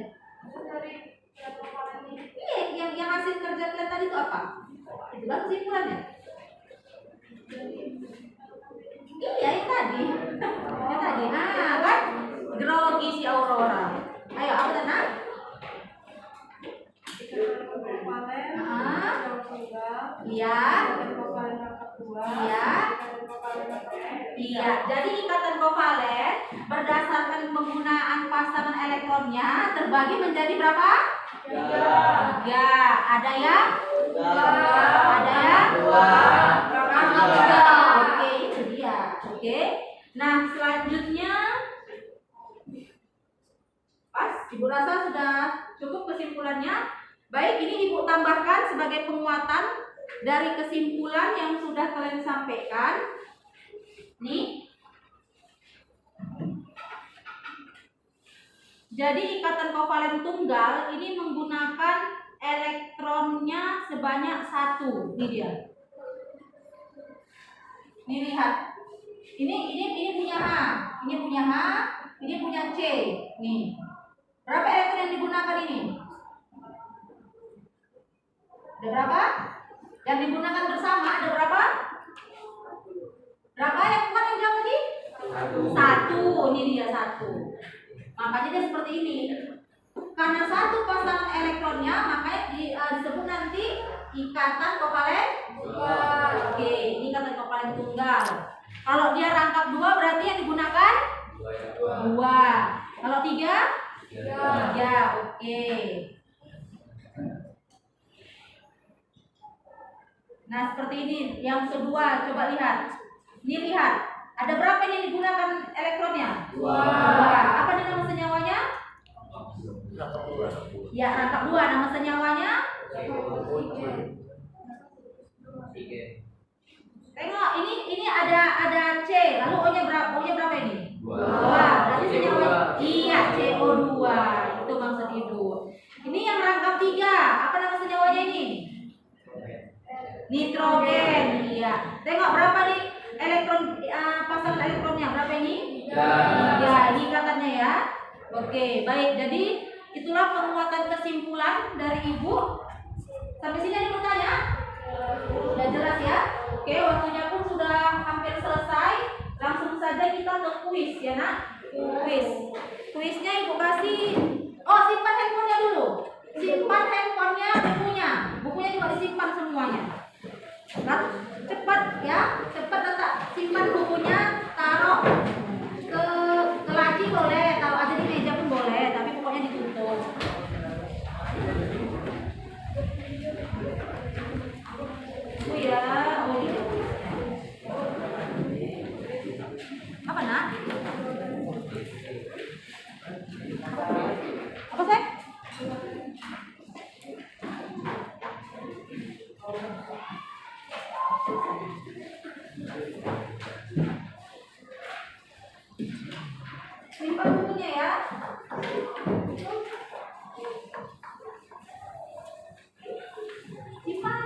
S1: Iya, yang hasil kerja kalian tadi itu apa? Itulah kesimpulannya. Iya, yang tadi. Yang tadi. Ah, kan? Grogi si Aurora. Ayo, apa tadi? Iya. Iya. Iya. Jadi ikatan kovalen berdasarkan penggunaan pasangan elektronnya terbagi menjadi berapa? 3. Ada ya? Ada ya? 2. Oke, itu dia. Oke. Nah, selanjutnya pas, Ibu rasa sudah cukup kesimpulannya. Baik, ini Ibu tambahkan sebagai penguatan dari kesimpulan yang sudah kalian sampaikan. Nih. Jadi ikatan kovalen tunggal ini menggunakan elektronnya sebanyak 1. Ini dia. Ini lihat. Ini punya H, ini punya H, ini punya C. Nih. Berapa elektron yang digunakan ini? Ada berapa? Yang digunakan bersama ada berapa? Berapa yang kuat yang jawab tadi? 1. Ini dia 1. Makanya dia seperti ini. Karena 1 pasangan elektronnya, makanya disebut nanti ikatan kovalen tunggal. Oke, ini ikatan kovalen tunggal. Kalau dia rangkap 2 berarti yang digunakan 2. Kalau 3? 3. Oke. Nah, seperti ini. Yang kedua, coba lihat. Ini lihat. Ada berapa yang digunakan elektronnya? 2. Apa dia nama senyawanya? Ya, rangkap 2. Nama senyawanya? Tengok, ini ada C. Lalu O-nya berapa? O-nya berapa ini? 2. Berarti senyawanya? Iya, CO2. Itu maksud Ibu. Ini yang rangkap 3. Apa nama senyawanya ini? Nitrogen. Iya. Tengok berapa nih? pasangan elektronnya berapa ini?
S3: Ya.
S1: Ya, ini ikatannya ya. Oke, baik. Jadi itulah penguatan kesimpulan dari Ibu. Sampai sini ada bertanya? Sudah jelas ya? Oke, waktunya pun sudah hampir selesai. Langsung saja kita ke kuis ya nak. Kuis. Kuisnya Ibu kasih. Oh, simpan handphonenya dulu. Simpan handphonenya, bukunya. Bukunya juga disimpan semuanya. Nah, cepat ya, cepat letak. Simpan bukunya, taruh ke laci boleh, taruh aja di meja pun boleh, tapi pokoknya ditutup. Oh ya, oh gitu. Apa nak? Apa sih? Simpan bukunya ya. Simpan.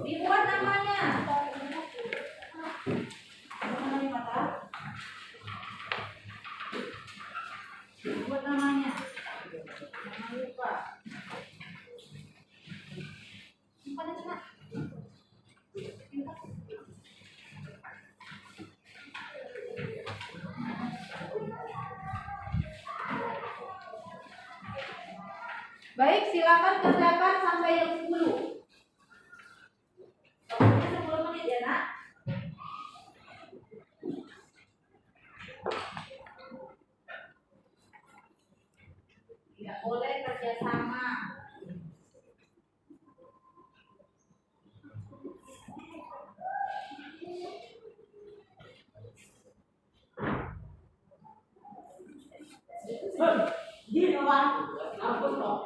S1: Dibuat namanya. Namanya mata. Buat namanya. Jangan lupa. Simpan aja nak. Baik, silakan kerjakan sampai jam 10. Waktunya 10 menit ya nak. Tidak boleh kerjasama. Gini orang, ampun kok.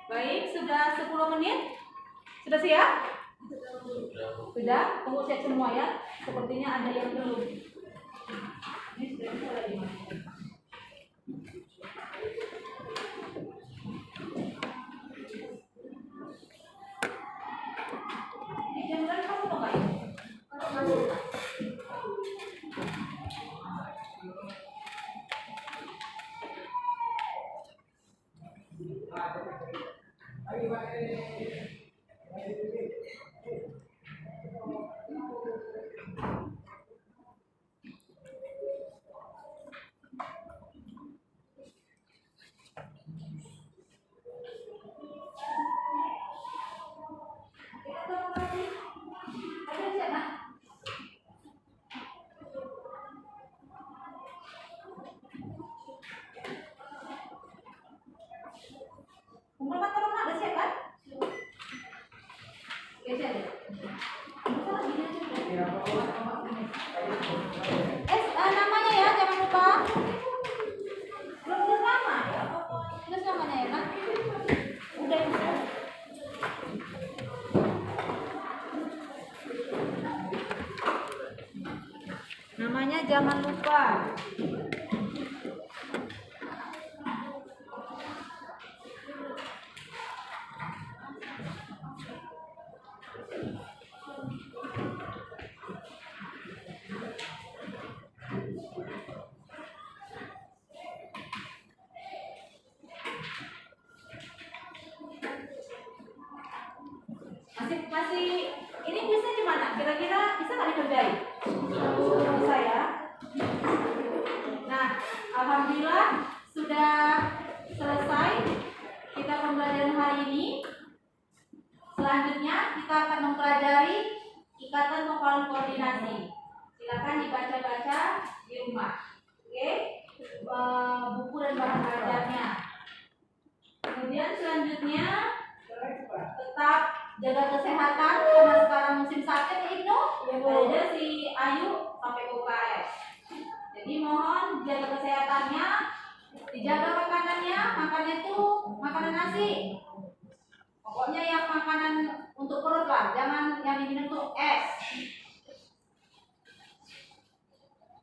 S1: Baik, sudah 10 menit. Sudah siap? Sudah? Tunggu cek semua ya. Sepertinya ada yang belum. Ini sudah bisa lagi masuk. Ini jam berapa kamu tahu nggak? Ada siapa? Kumpul kan tolong ada siapa? Oke, siapa? Namanya ya, jangan lupa. Belum tulis nama ya? Tulis namanya ya, kan? Udah bisa. Namanya jangan lupa. Masih ini kuisnya gimana? Kira-kira bisa nggak dikerjain? Bisa ya. Nah, alhamdulillah sudah selesai kita pembelajaran hari ini. Selanjutnya kita akan mempelajari ikatan kovalent koordinasi. Silakan dibaca-baca di rumah. Oke? Buku dan bahan belajarnya. Kemudian Dan selanjutnya tetap jaga kesehatan karena sekarang musim sakit ya Ibnu. Aja si Ayu sampai UKS. Jadi mohon jaga kesehatannya, dijaga makanannya, makannya itu makanan nasi. Pokoknya yang makanan untuk perut lah, jangan yang diminum tuh es.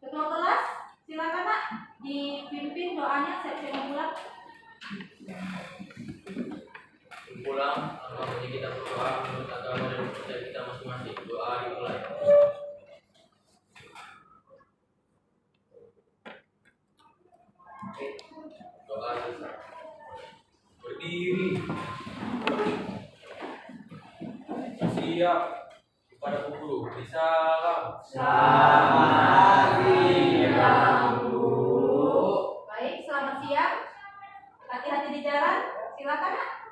S1: Ketua kelas, silakan Nak dipimpin doanya siap-siap pulang.
S3: Pulang, selanjutnya kita berdoa menurut agama dan kepercayaan kita masing-masing. Doa dimulai. Doa selesai. Berdiri. Siap kepada guru. Salam.
S1: Baik, selamat siang. Hati-hati di jalan. Silakan Nak.